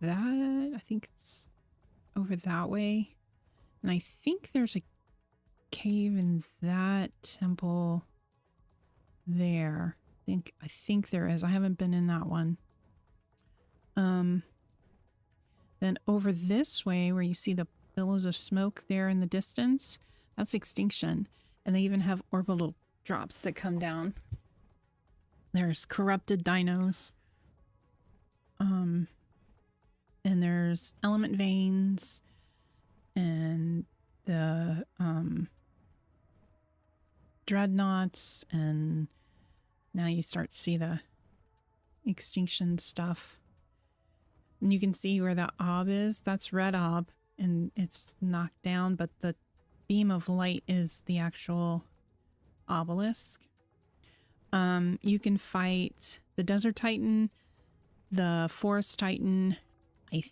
that. I think it's over that way. And I think there's a cave in that temple there. I think there is. I haven't been in that one. Then over this way where you see the billows of smoke there in the distance, that's extinction. And they even have orbital drops that come down. There's corrupted dinos. And there's element veins and the dreadnoughts, and now you start to see the extinction stuff. And you can see where the ob is. That's red ob, and it's knocked down, but the beam of light is the actual obelisk. You can fight the desert titan, the forest titan. I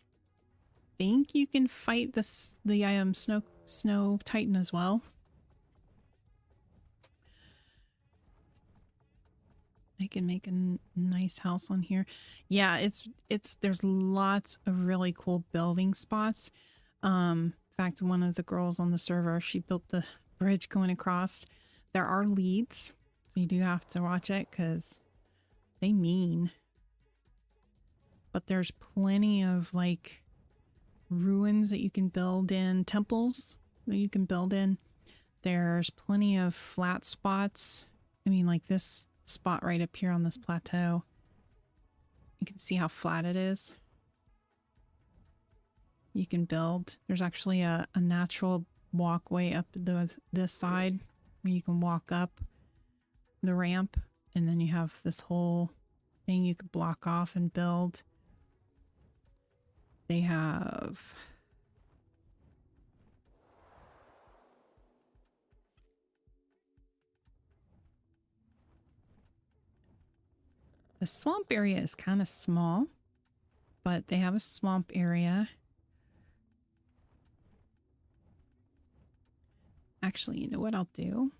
think you can fight the snow titan as well. I can make a nice house on here. Yeah, there's lots of really cool building spots. In fact, one of the girls on the server, she built the bridge going across. There are leads, so you do have to watch it because they mean. But there's plenty of like ruins that you can build in, temples that you can build in. There's plenty of flat spots. I mean, like this spot right up here on this plateau. You can see how flat it is. You can build. There's actually a natural walkway up this side where you can walk up the ramp, and then you have this whole thing you could block off and build. They have the swamp area is kind of small, but they have a swamp area. Actually, you know what I'll do?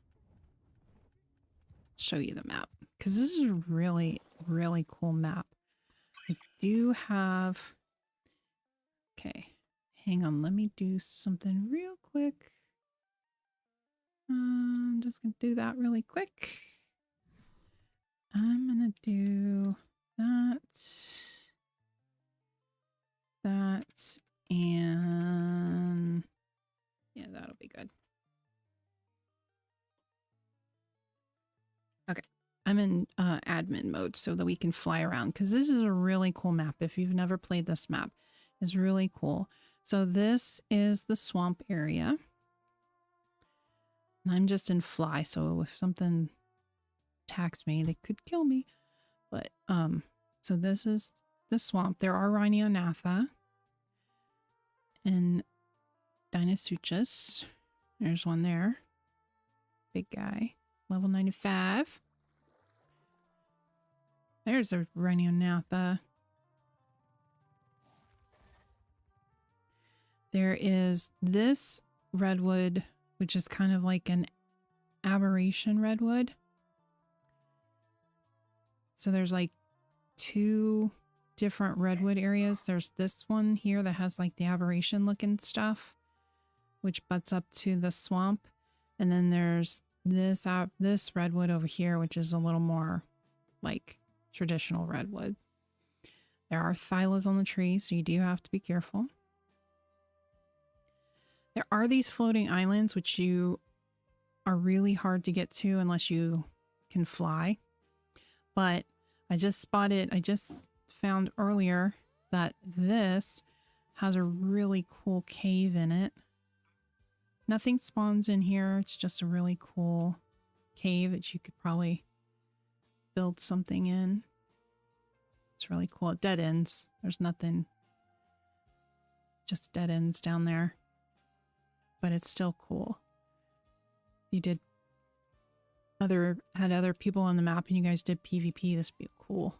Show you the map, because this is a really, really cool map. I do have... Okay, hang on. Let me do something real quick. I'm just going to do that really quick. I'm going to do that, and yeah, that'll be good. Okay, I'm in admin mode so that we can fly around, because this is a really cool map. If you've never played this map, it's really cool. So this is the swamp area. And I'm just in fly, so if something attacks me, they could kill me. But so this is the swamp. There are Rhinianatha and Dinosuchus. There's one there. Big guy. Level 95. There's a Rhinianatha. There is this redwood, which is kind of like an aberration redwood. So there's like 2 different redwood areas. There's this one here that has like the aberration looking stuff, which butts up to the swamp. And then there's this redwood over here, which is a little more like traditional redwood. There are thylas on the tree, so you do have to be careful. There are these floating islands, which you are really hard to get to unless you can fly. But I just found earlier that this has a really cool cave in it. Nothing spawns in here. It's just a really cool cave that you could probably build something in. It's really cool. It dead ends. There's nothing. Just dead ends down there. But it's still cool. You had other people on the map and you guys did PvP, this would be a cool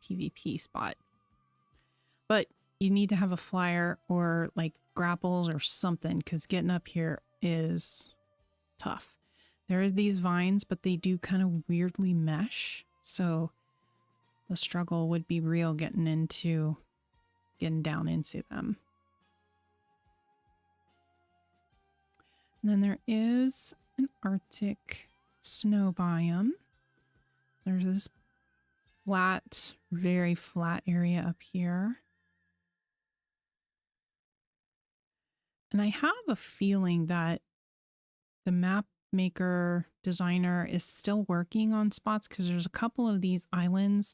PvP spot. But you need to have a flyer or like grapples or something, because getting up here is tough. There is these vines, but they do kind of weirdly mesh. So the struggle would be real getting down into them. And then there is an Arctic snow biome. There's this flat, very flat area up here. And I have a feeling that the map maker designer is still working on spots, because there's a couple of these islands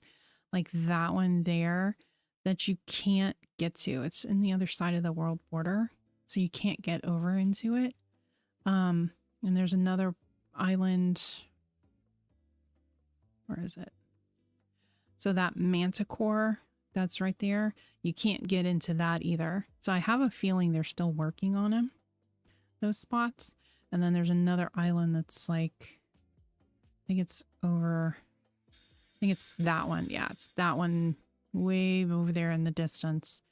like that one there that you can't get to. It's in the other side of the world border, so you can't get over into it. And there's another island. Where is it? So that manticore that's right there, you can't get into that either. So I have a feeling they're still working on them, those spots. And then there's another island that's like, I think it's that one. Yeah, it's that one way over there in the distance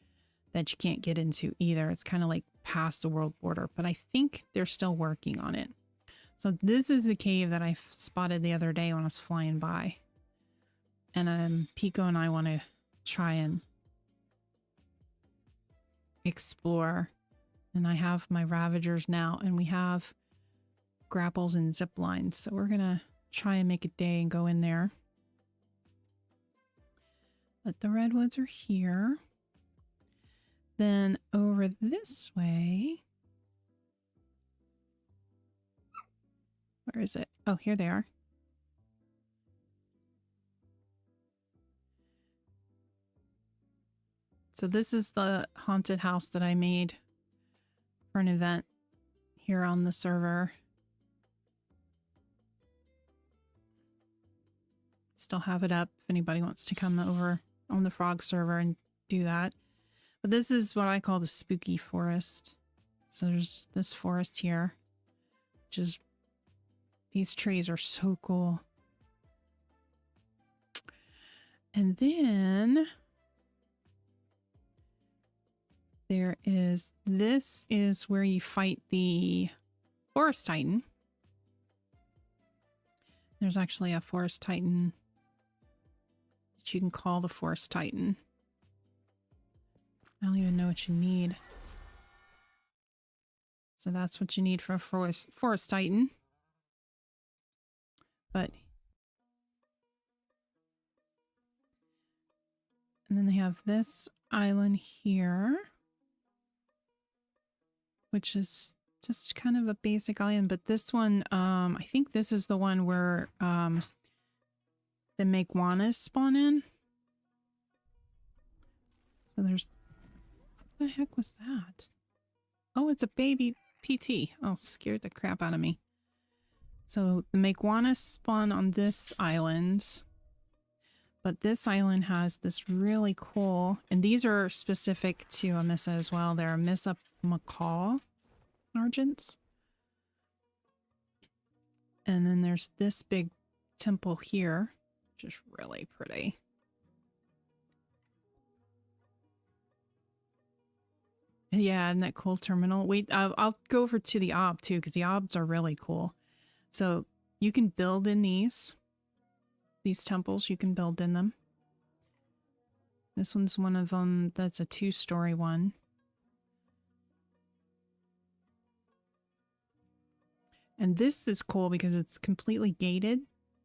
that you can't get into either. It's kind of like past the world border, but I think they're still working on it. So this is the cave that I spotted the other day when I was flying by. And Pico and I want to try and explore. And I have my Ravagers now, and we have grapples and zip lines. So we're going to try and make a day and go in there. But the redwoods are here. Then over this way. Where is it? Oh, here they are. So this is the haunted house that I made for an event here on the server. Still have it up if anybody wants to come over on the frog server and do that. But this is what I call the spooky forest. So there's this forest here, which is, these trees are so cool. And then this is where you fight the forest titan. There's actually a forest titan that you can call the forest titan. I don't even know what you need. So that's what you need for a forest titan. but and then they have this island here, which is just kind of a basic island, but this one, I think this is the one where the Maquanas spawn in. So there's, what the heck was that? Oh, it's a baby PT. Oh, scared the crap out of me. So the Maquanas spawn on this island, but this island has this really cool, and these are specific to Amissa as well. They're Amissa macaw argents. And then there's this big temple here, which is really pretty. Yeah, isn't that cool terminal? Wait, I'll go over to the ob too, because the obs are really cool. So you can build in these temples, you can build in them. This one's one of them that's a 2-story one. And this is cool because it's completely gated.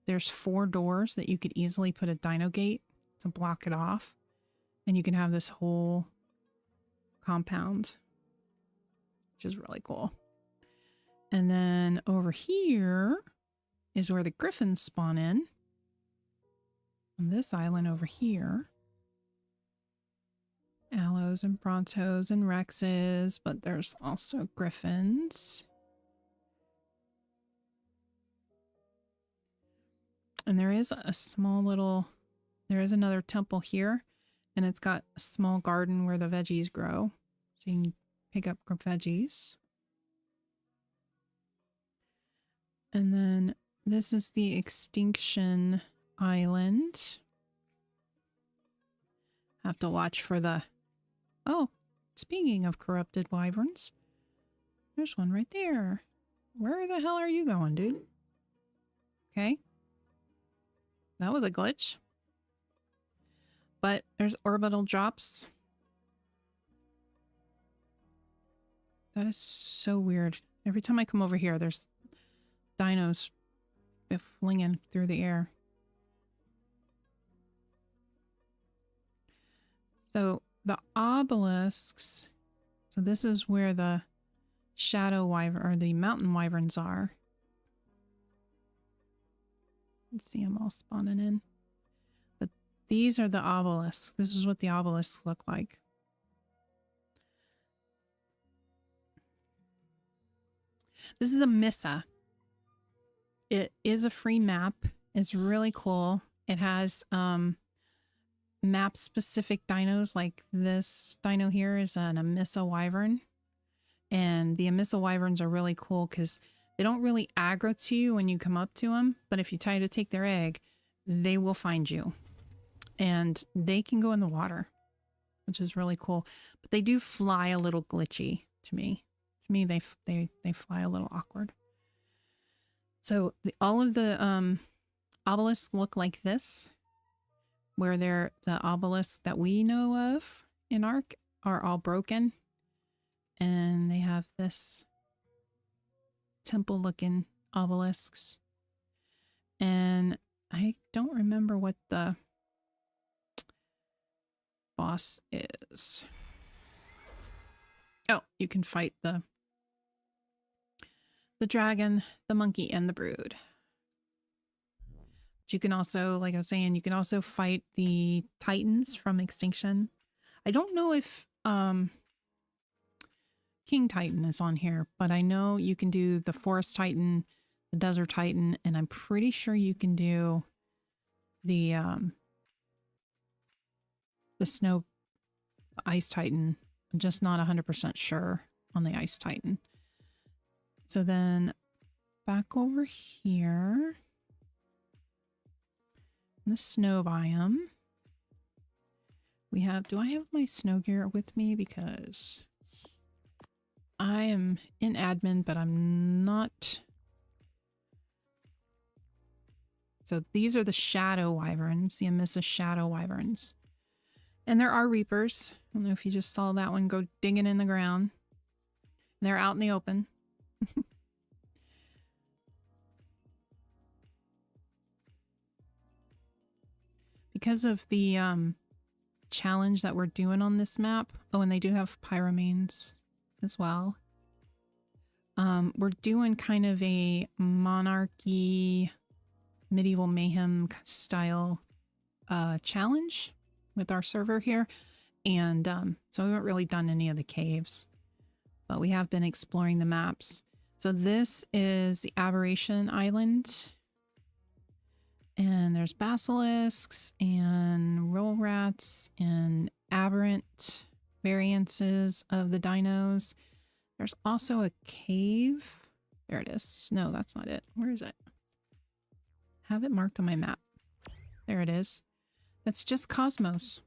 There's 4 doors that you could easily put a dino gate to block it off. And you can have this whole compound, which is really cool. And then over here is where the griffins spawn in. On this island over here. Aloes and Brontos and Rexes, but there's also griffins. And there is a small little, there is another temple here, and it's got a small garden where the veggies grow. So you can pick up veggies. And then this is the Extinction Island. Have to watch for the, oh, speaking of corrupted wyverns, there's one right there. Where the hell are you going, dude? Okay. That was a glitch. But there's orbital drops. That is so weird. Every time I come over here, there's dinos flinging through the air. So the obelisks, so this is where the shadow wyvern or the mountain wyverns are. Let's see them all spawning in. But these are the obelisks. This is what the obelisks look like. This is Amissa. It is a free map. It's really cool. It has map specific dinos, like this dino here is an Amissa wyvern. And the Amissa wyverns are really cool because they don't really aggro to you when you come up to them, but if you try to take their egg, they will find you. And they can go in the water, which is really cool. But they do fly a little glitchy to me. To me, they fly a little awkward. So all of the obelisks look like this, where the obelisks that we know of in Ark are all broken. And they have this temple looking obelisks. And I don't remember what the boss is. Oh, you can fight the dragon, the monkey, and the brood. But you can also, like I was saying, you can also fight the titans from Extinction. I don't know if King Titan is on here, but I know you can do the Forest Titan, the Desert Titan, and I'm pretty sure you can do the Snow Ice Titan. I'm just not 100% sure on the Ice Titan. So then back over here in the snow biome, we have, do I have my snow gear with me? Because I am in admin, but I'm not. So these are the shadow wyverns, the Amissa shadow wyverns. And there are reapers. I don't know if you just saw that one go digging in the ground. They're out in the open. because of the challenge that we're doing on this map. Oh, and they do have pyramanes as well. We're doing kind of a monarchy, medieval mayhem style challenge with our server here. And so we haven't really done any of the caves, but we have been exploring the maps. So this is the Aberration Island. And there's basilisks and roll rats and aberrant variances of the dinos. There's also a cave. There it is. No, that's not it. Where is it? Have it marked on my map. There it is. That's just Cosmos.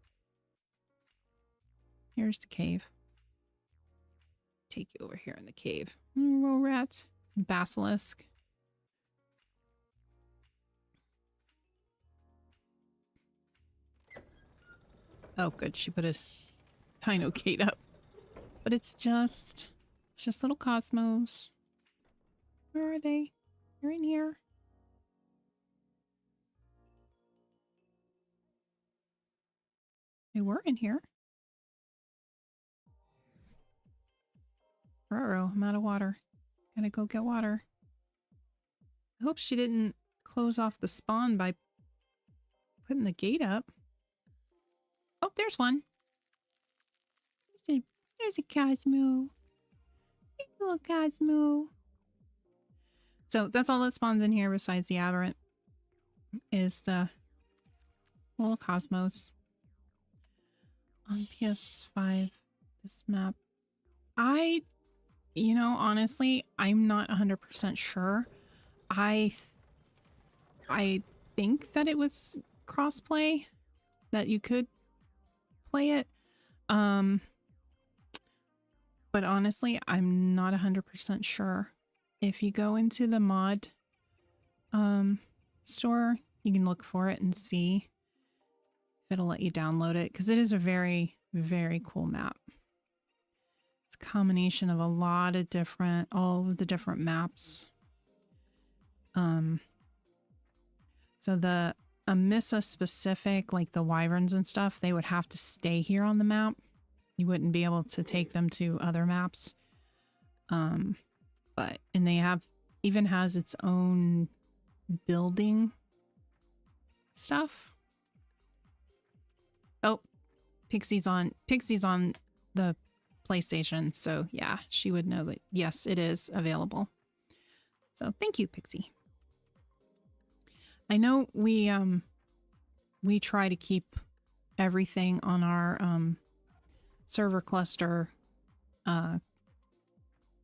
Here's the cave. Take you over here in the cave. Roll rat. Basilisk. Oh, good. She put a dino gate up. But it's just little Cosmos. Where are they? They're in here. They were in here. Uh-oh, I'm out of water. Gotta go get water. I hope she didn't close off the spawn by putting the gate up. Oh, there's one. There's a Cosmo. There's a little Cosmo. So that's all that spawns in here besides the aberrant is the little Cosmos. On PS5, this map. You know, honestly, I'm not 100% sure. I think that it was crossplay, that you could play it. But honestly, I'm not 100% sure. If you go into the mod store, you can look for it and see if it'll let you download it, because it is a very, very cool map. It's a combination of all of the different maps. So the Amissa specific, like the wyverns and stuff, they would have to stay here on the map. You wouldn't be able to take them to other maps. And they even has its own building stuff. Oh, Pixie's on the PlayStation, so yeah, she would know that yes, it is available. So thank you, Pixie. I know we try to keep everything on our server cluster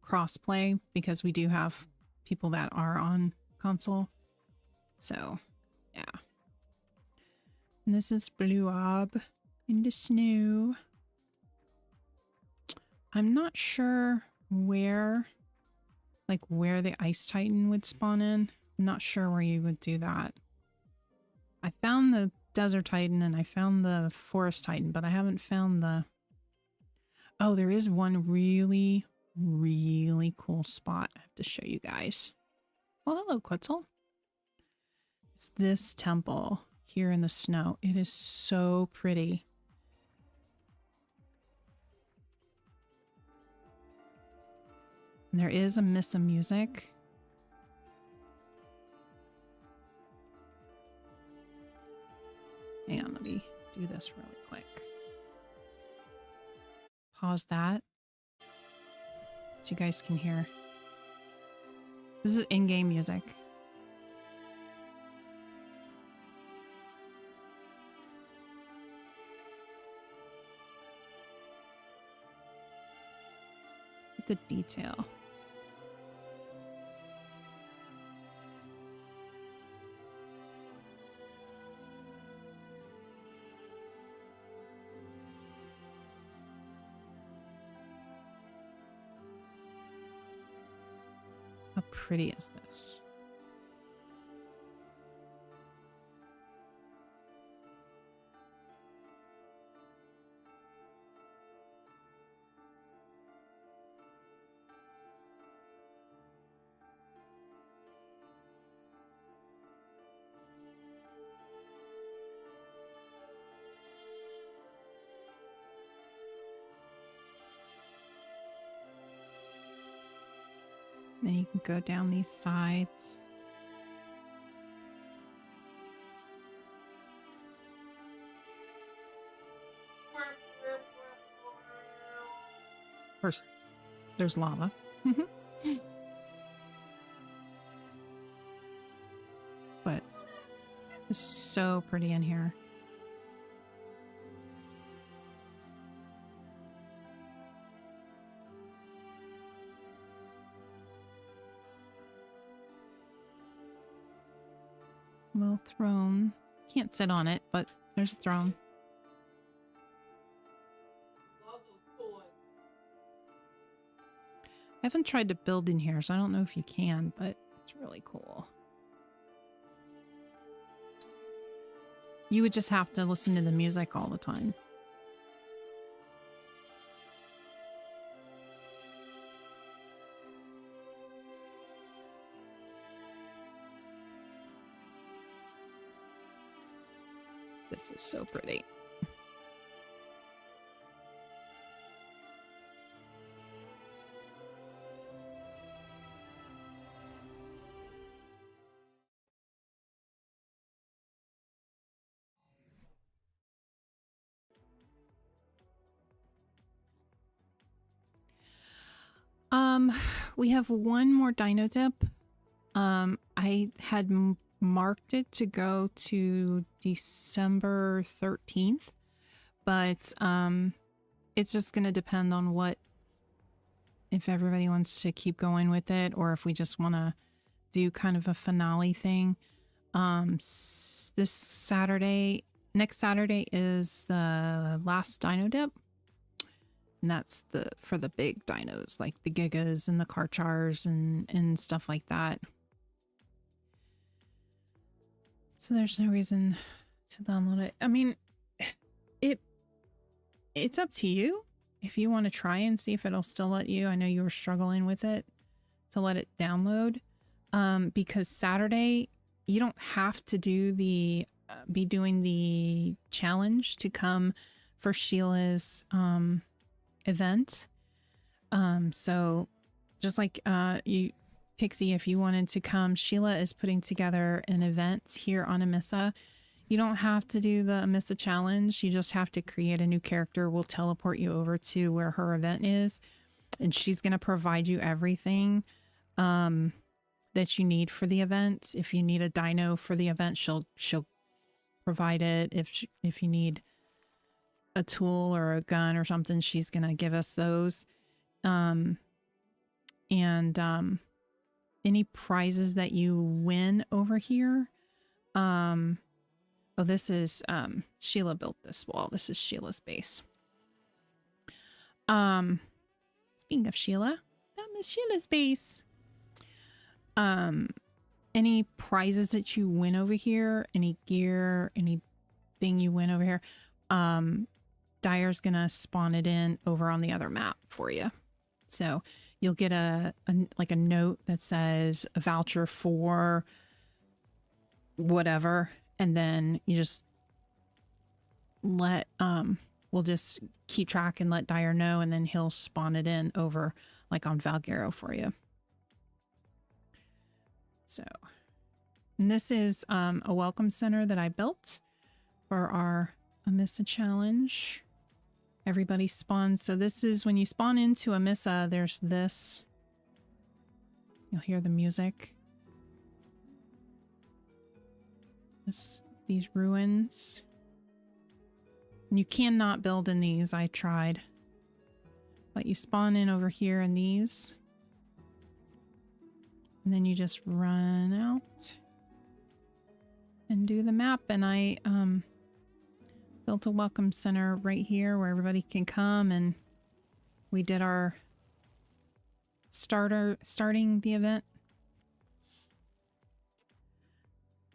crossplay because we do have people that are on console. So yeah. And this is Blue Orb in the snow. I'm not sure where the Ice Titan would spawn in. I'm not sure where you would do that. I found the Desert Titan and I found the Forest Titan, but I haven't found the... Oh, there is one really, really cool spot I have to show you guys. Oh, hello, Quetzal. It's this temple here in the snow. It is so pretty. And there is Amissa music. Hang on, let me do this really quick. Pause that so you guys can hear. This is in-game music. The detail. How pretty is this? Then you can go down these sides. Of course, there's lava. But it's so pretty in here. Little throne. Can't sit on it, but there's a throne. I haven't tried to build in here, so I don't know if you can, but it's really cool. You would just have to listen to the music all the time. This is so pretty. We have one more dino dip. I had marked it to go to December 13th, but it's just going to depend on if everybody wants to keep going with it or if we just want to do kind of a finale thing. Next Saturday is the last dino dip. And that's for the big dinos, like the Gigas and the Karchars and stuff like that. So there's no reason to download it. I mean, it's up to you if you want to try and see if it'll still let you. I know you were struggling with it to let it download. Because Saturday, you don't have to do be doing the challenge to come for Sheila's event. So just like Pixie, if you wanted to come, Sheila is putting together an event here on Amissa. You don't have to do the Amissa challenge. You just have to create a new character. We'll teleport you over to where her event is, and she's going to provide you everything that you need for the event. If you need a dino for the event, she'll provide it. If you need a tool or a gun or something, she's gonna give us those. Any prizes that you win over here. Oh, this is Sheila built this wall. This is Sheila's base. Speaking of Sheila, that is Sheila's base. Any prizes that you win over here, any gear, anything you win over here, Dyer's gonna spawn it in over on the other map for you. So you'll get a note that says a voucher for whatever, and then you just let we'll just keep track and let Dyer know, and then he'll spawn it in over like on Valguero for you. So, and this is a welcome center that I built for our Amissa challenge. Everybody spawns. So this is when you spawn into Amissa, there's this. You'll hear the music. These ruins. And you cannot build in these. I tried. But you spawn in over here in these. And then you just run out and do the map. And I built a welcome center right here where everybody can come, and we did our starting the event.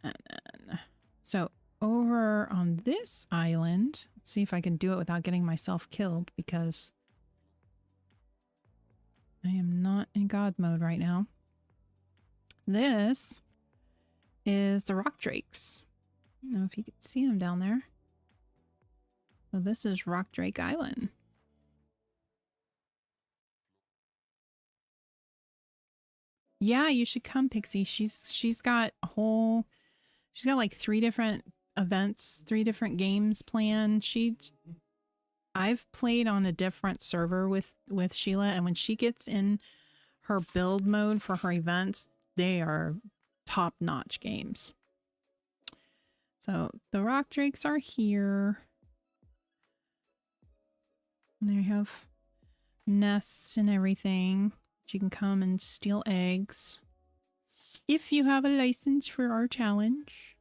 And then, so over on this island, let's see if I can do it without getting myself killed, because I am not in God mode right now. This is the rock drakes. I don't know if you can see them down there. So this is Rock Drake Island. Yeah, you should come, Pixie. She's got like 3 different events, 3 different games planned. I've played on a different server with Sheila, and when she gets in her build mode for her events, they are top-notch games. So the rock drakes are here. And they have nests and everything. You can come and steal eggs if you have a license for our challenge.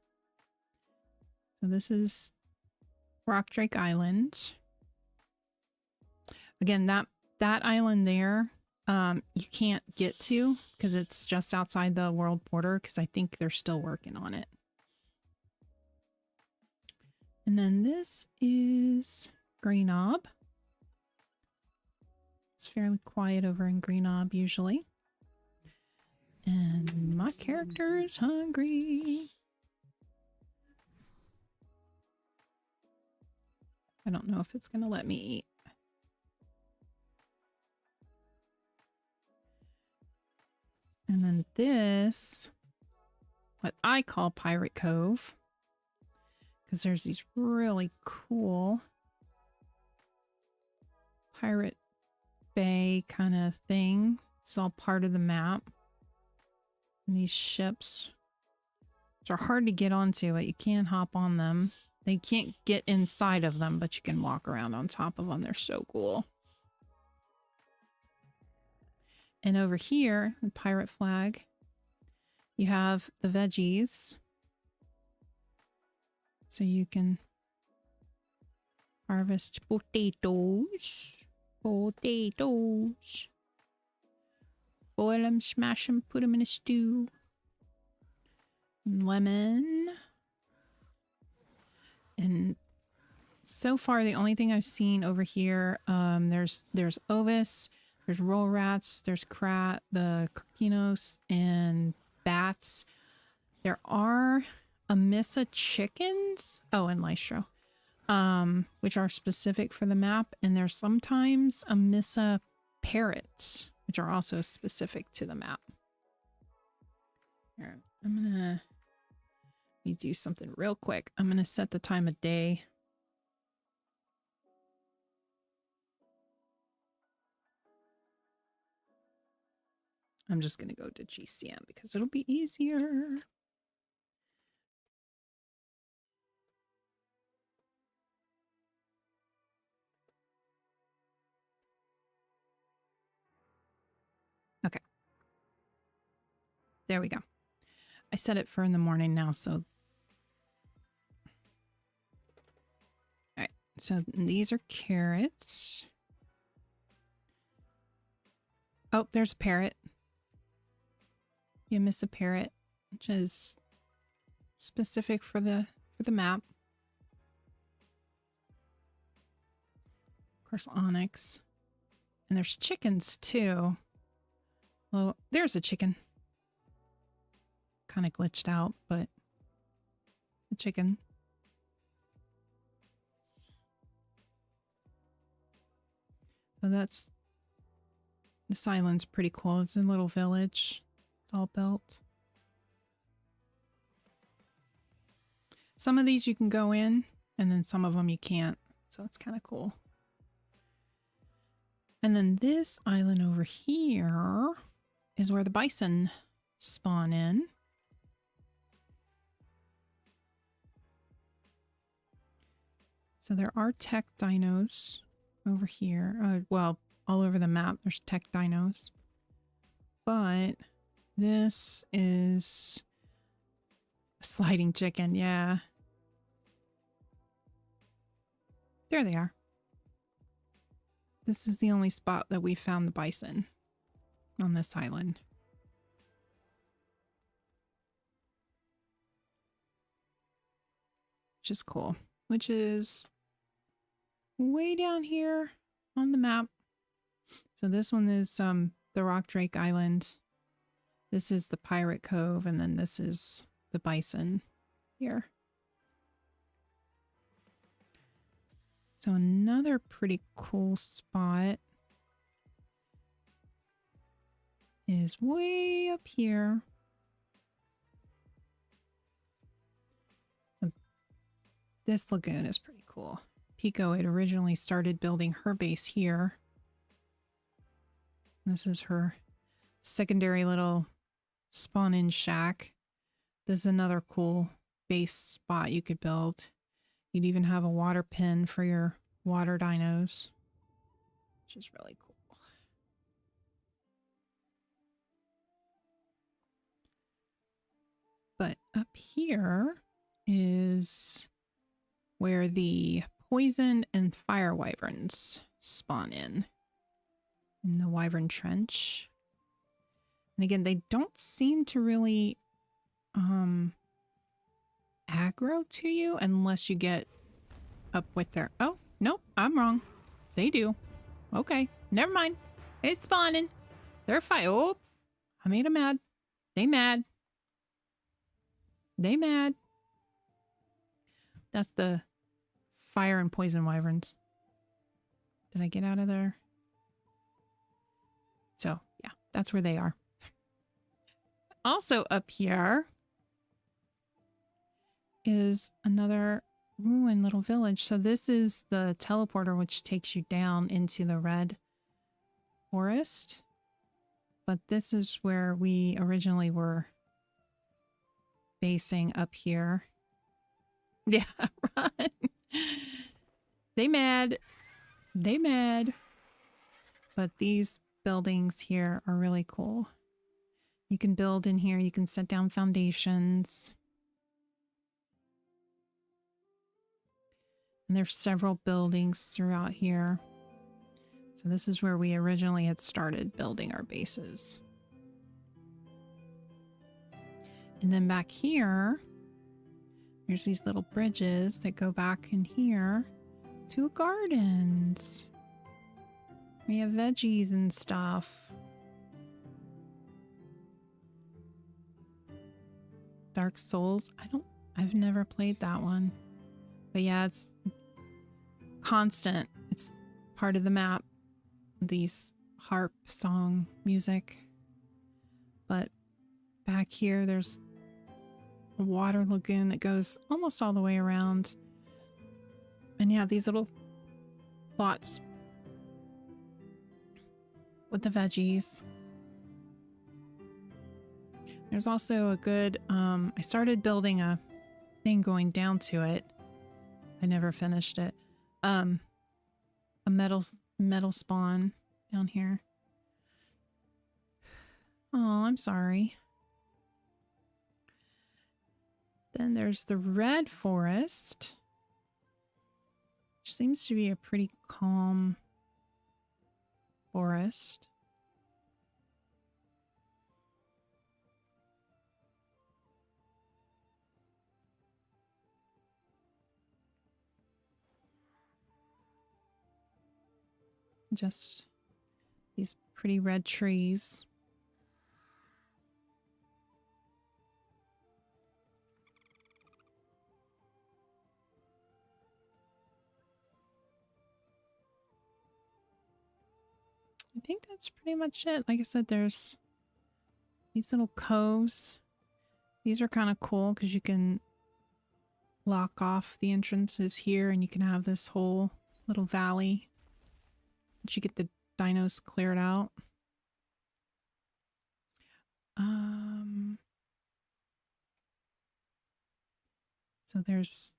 So this is Rock Drake Island. Again, that island there, you can't get to because it's just outside the world border, because I think they're still working on it. And then this is Greenob. It's fairly quiet over in Greenob usually. And my character is hungry. I don't know if it's going to let me eat. And then this, what I call Pirate Cove, because there's these really cool pirate bay kind of thing. It's all part of the map. And these ships, which are hard to get onto, but you can hop on them. They can't get inside of them, but you can walk around on top of them. They're so cool. And over here, the pirate flag, you have the veggies. So you can harvest potatoes. Potatoes. Boil them, smash them, put them in a stew. Lemon. And so far, the only thing I've seen over here, there's ovis, there's roll rats, there's the croquinos, and bats. There are Amissa chickens. Oh, and lystro, which are specific for the map. And there's sometimes Amissa parrots, which are also specific to the map. Here, let me do something real quick. I'm gonna set the time of day. I'm just gonna go to GCM because it'll be easier. Okay. There we go. I set it for in the morning now, so. Alright, so these are carrots. Oh, there's a parrot. You miss a parrot, which is specific for the map. Of course, onyx. And there's chickens too. Well, there's a chicken. Kind of glitched out, but a chicken. So this island's pretty cool. It's a little village. It's all built. Some of these you can go in, and then some of them you can't. So it's kind of cool. And then this island over here is where the bison spawn in. So there are tech dinos over here. Well, all over the map there's tech dinos. But this is a sliding chicken, yeah. There they are. This is the only spot that we found the bison on this island. Which is cool. Which is way down here on the map. So this one is the Rock Drake Island. This is the Pirate Cove, and then this is the bison here. So another pretty cool spot is way up here. So this lagoon is pretty cool. Pico had originally started building her base here. This is her secondary little spawn-in shack. This is another cool base spot you could build. You'd even have a water pen for your water dinos, which is really cool. But up here is where the poison and fire wyverns spawn in the wyvern trench. And again, they don't seem to really aggro to you unless you get up with their... Oh, nope, I'm wrong. They do. Okay, never mind. It's spawning. They're fine. Oh, I made them mad. They mad. They mad. That's the fire and poison wyverns. Did I get out of there? So, yeah, that's where they are. Also up here is another ruined little village. So this is the teleporter which takes you down into the red forest. But this is where we originally were basing up here. Yeah, run. They mad. They mad. But these buildings here are really cool. You can build in here. You can set down foundations. And there's several buildings throughout here. So this is where we originally had started building our bases. And then back here, there's these little bridges that go back in here to gardens. We have veggies and stuff. Dark Souls. I've never played that one. But yeah, it's constant. It's part of the map. These harp song music. But back here, there's a water lagoon that goes almost all the way around. And you have these little plots with the veggies. There's also a good, I started building a thing going down to it. I never finished it. A metal spawn down here. Oh, I'm sorry. Then there's the red forest, which seems to be a pretty calm forest. Just these pretty red trees. I think that's pretty much it. Like I said, there's these little coves. These are kind of cool because you can lock off the entrances here and you can have this whole little valley. Once you get the dinos cleared out. So there's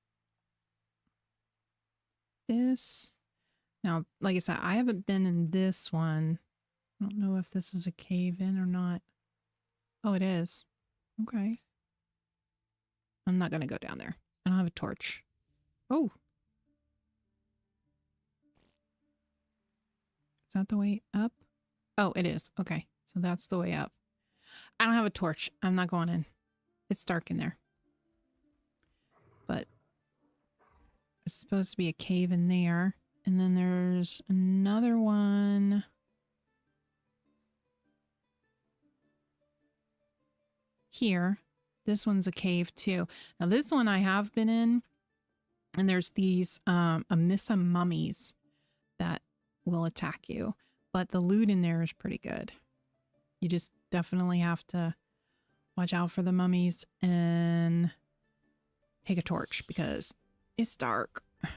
this. Now, like I said, I haven't been in this one. I don't know if this is a cave in or not. Oh, it is. Okay. I'm not going to go down there. I don't have a torch. Oh. Is that the way up? Oh, it is. Okay. So that's the way up. I don't have a torch. I'm not going in. It's dark in there. But it's supposed to be a cave in there. And then there's another one here. This one's a cave too. Now this one I have been in. And there's these Amissa mummies that will attack you. But the loot in there is pretty good. You just definitely have to watch out for the mummies and take a torch because it's dark. I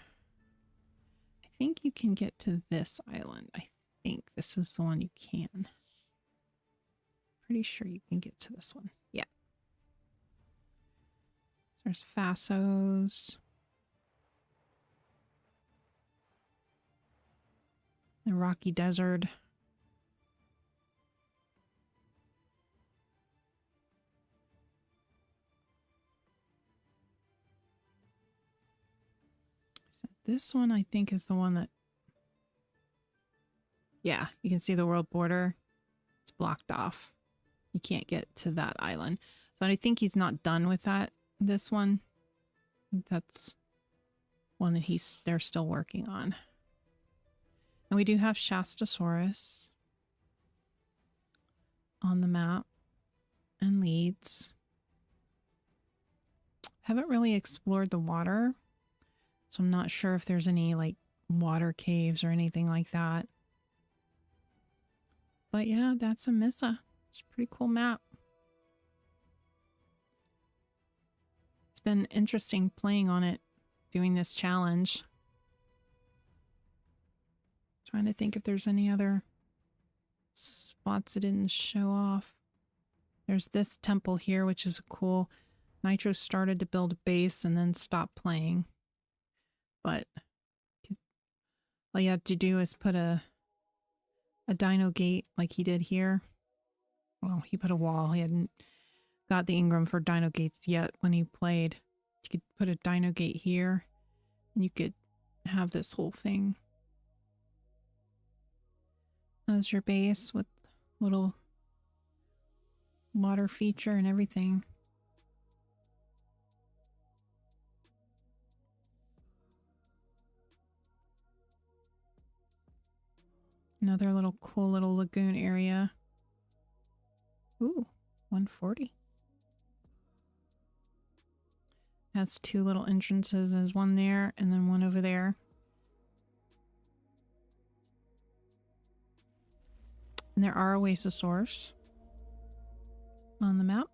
think you can get to this island. I think this is the one you can. Pretty sure you can get to this one. Yeah. There's Fassos. The rocky desert. So this one I think is the one that, yeah, you can see the world border. It's blocked off. You can't get to that island. So I think he's not done with that. This one, I think that's one that they're still working on. And we do have Shastasaurus on the map and Leeds. Haven't really explored the water, so I'm not sure if there's any like water caves or anything like that. But yeah, that's Amissa. It's a pretty cool map. It's been interesting playing on it, doing this challenge. Trying to think if there's any other spots it didn't show off. There's this temple here, which is cool. Nitro started to build a base and then stopped playing. But all you have to do is put a dino gate like he did here. Well, he put a wall. He hadn't got the Ingram for dino gates yet when he played. You could put a dino gate here and you could have this whole thing as your base with little water feature and everything. Another little cool little lagoon area. Ooh, 140. Has two little entrances. There's one there and then one over there. And there are oasosaurs on the map.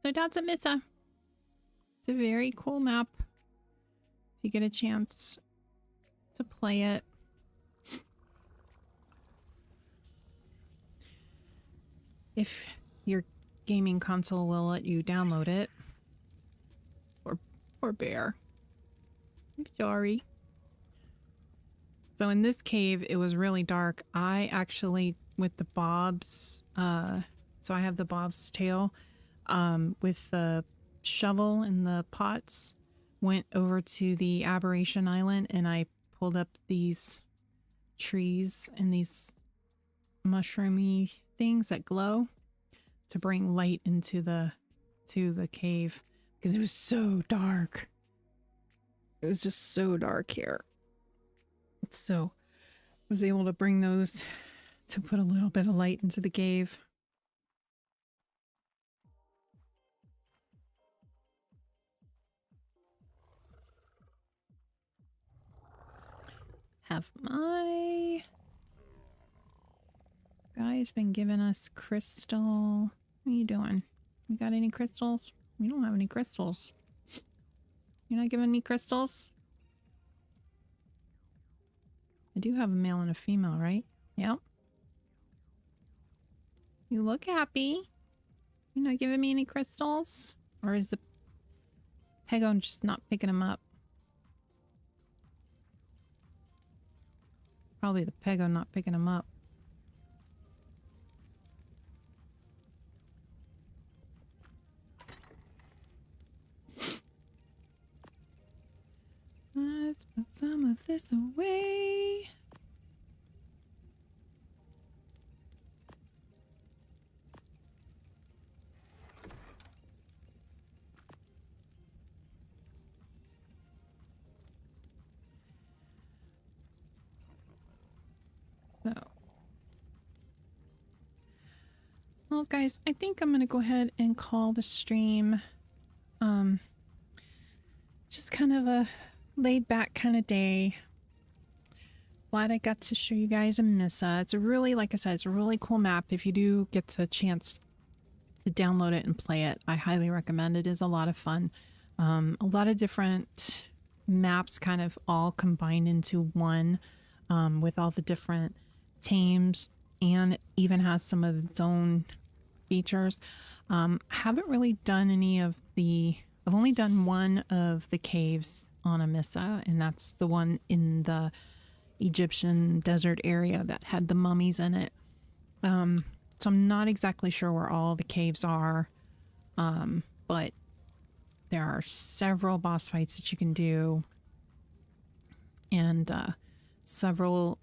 So that's Amissa. It's a very cool map. If you get a chance to play it. If your gaming console will let you download it. Or bear. I'm sorry. So in this cave, it was really dark. I actually, with the bob's, so I have the bob's tail, with the shovel and the pots, went over to the Aberration Island and I pulled up these trees and these mushroomy things that glow to bring light into the cave because it was so dark. It was just so dark here. So I was able to bring those to put a little bit of light into the cave. Have my guy's been giving us crystal. What are you doing? You got any crystals? We don't have any crystals. You're not giving me crystals? I do have a male and a female, right? Yep. You look happy. You're not giving me any crystals? Or is the Pego just not picking them up? Probably the Pego not picking them up. Let's put some of this away. Well, guys, I think I'm going to go ahead and call the stream. Just kind of a laid back kind of day. Glad I got to show you guys Amissa. It's a really, like I said, it's a really cool map. If you do get the chance to download it and play it, I highly recommend it. It is a lot of fun. A lot of different maps kind of all combined into one, with all the different tames, and even has some of its own features. Haven't really done any of the... I've only done one of the caves on Amissa, and that's the one in the Egyptian desert area that had the mummies in it. So I'm not exactly sure where all the caves are, but there are several boss fights that you can do, and several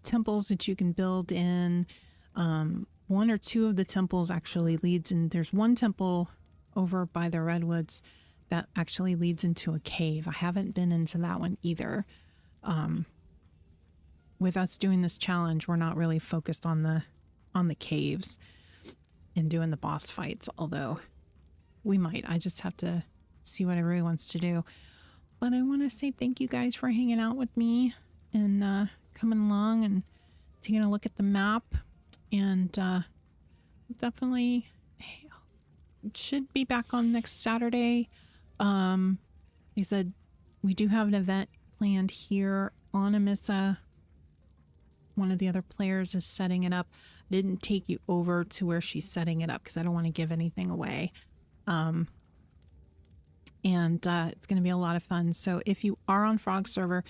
temples that you can build in. One or two of the temples actually leads in. There's one temple over by the redwoods that actually leads into a cave. I haven't been into that one either. With us doing this challenge, we're not really focused on the caves and doing the boss fights, although we might. I just have to see what everyone wants to do. But I want to say thank you guys for hanging out with me and coming along and taking a look at the map. And definitely should be back on next Saturday. They said we do have an event planned here on Amissa. One of the other players is setting it up. I didn't take you over to where she's setting it up because I don't want to give anything away. And it's going to be a lot of fun. So if you are on Frog server,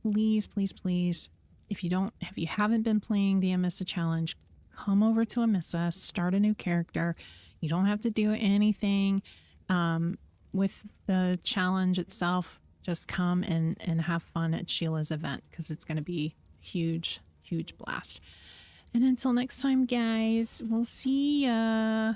please, please, please, if you haven't been playing the Amissa challenge, come over to Amissa, start a new character. You don't have to do anything with the challenge itself. Just come and have fun at Sheila's event because it's going to be huge, huge blast. And until next time, guys, we'll see ya.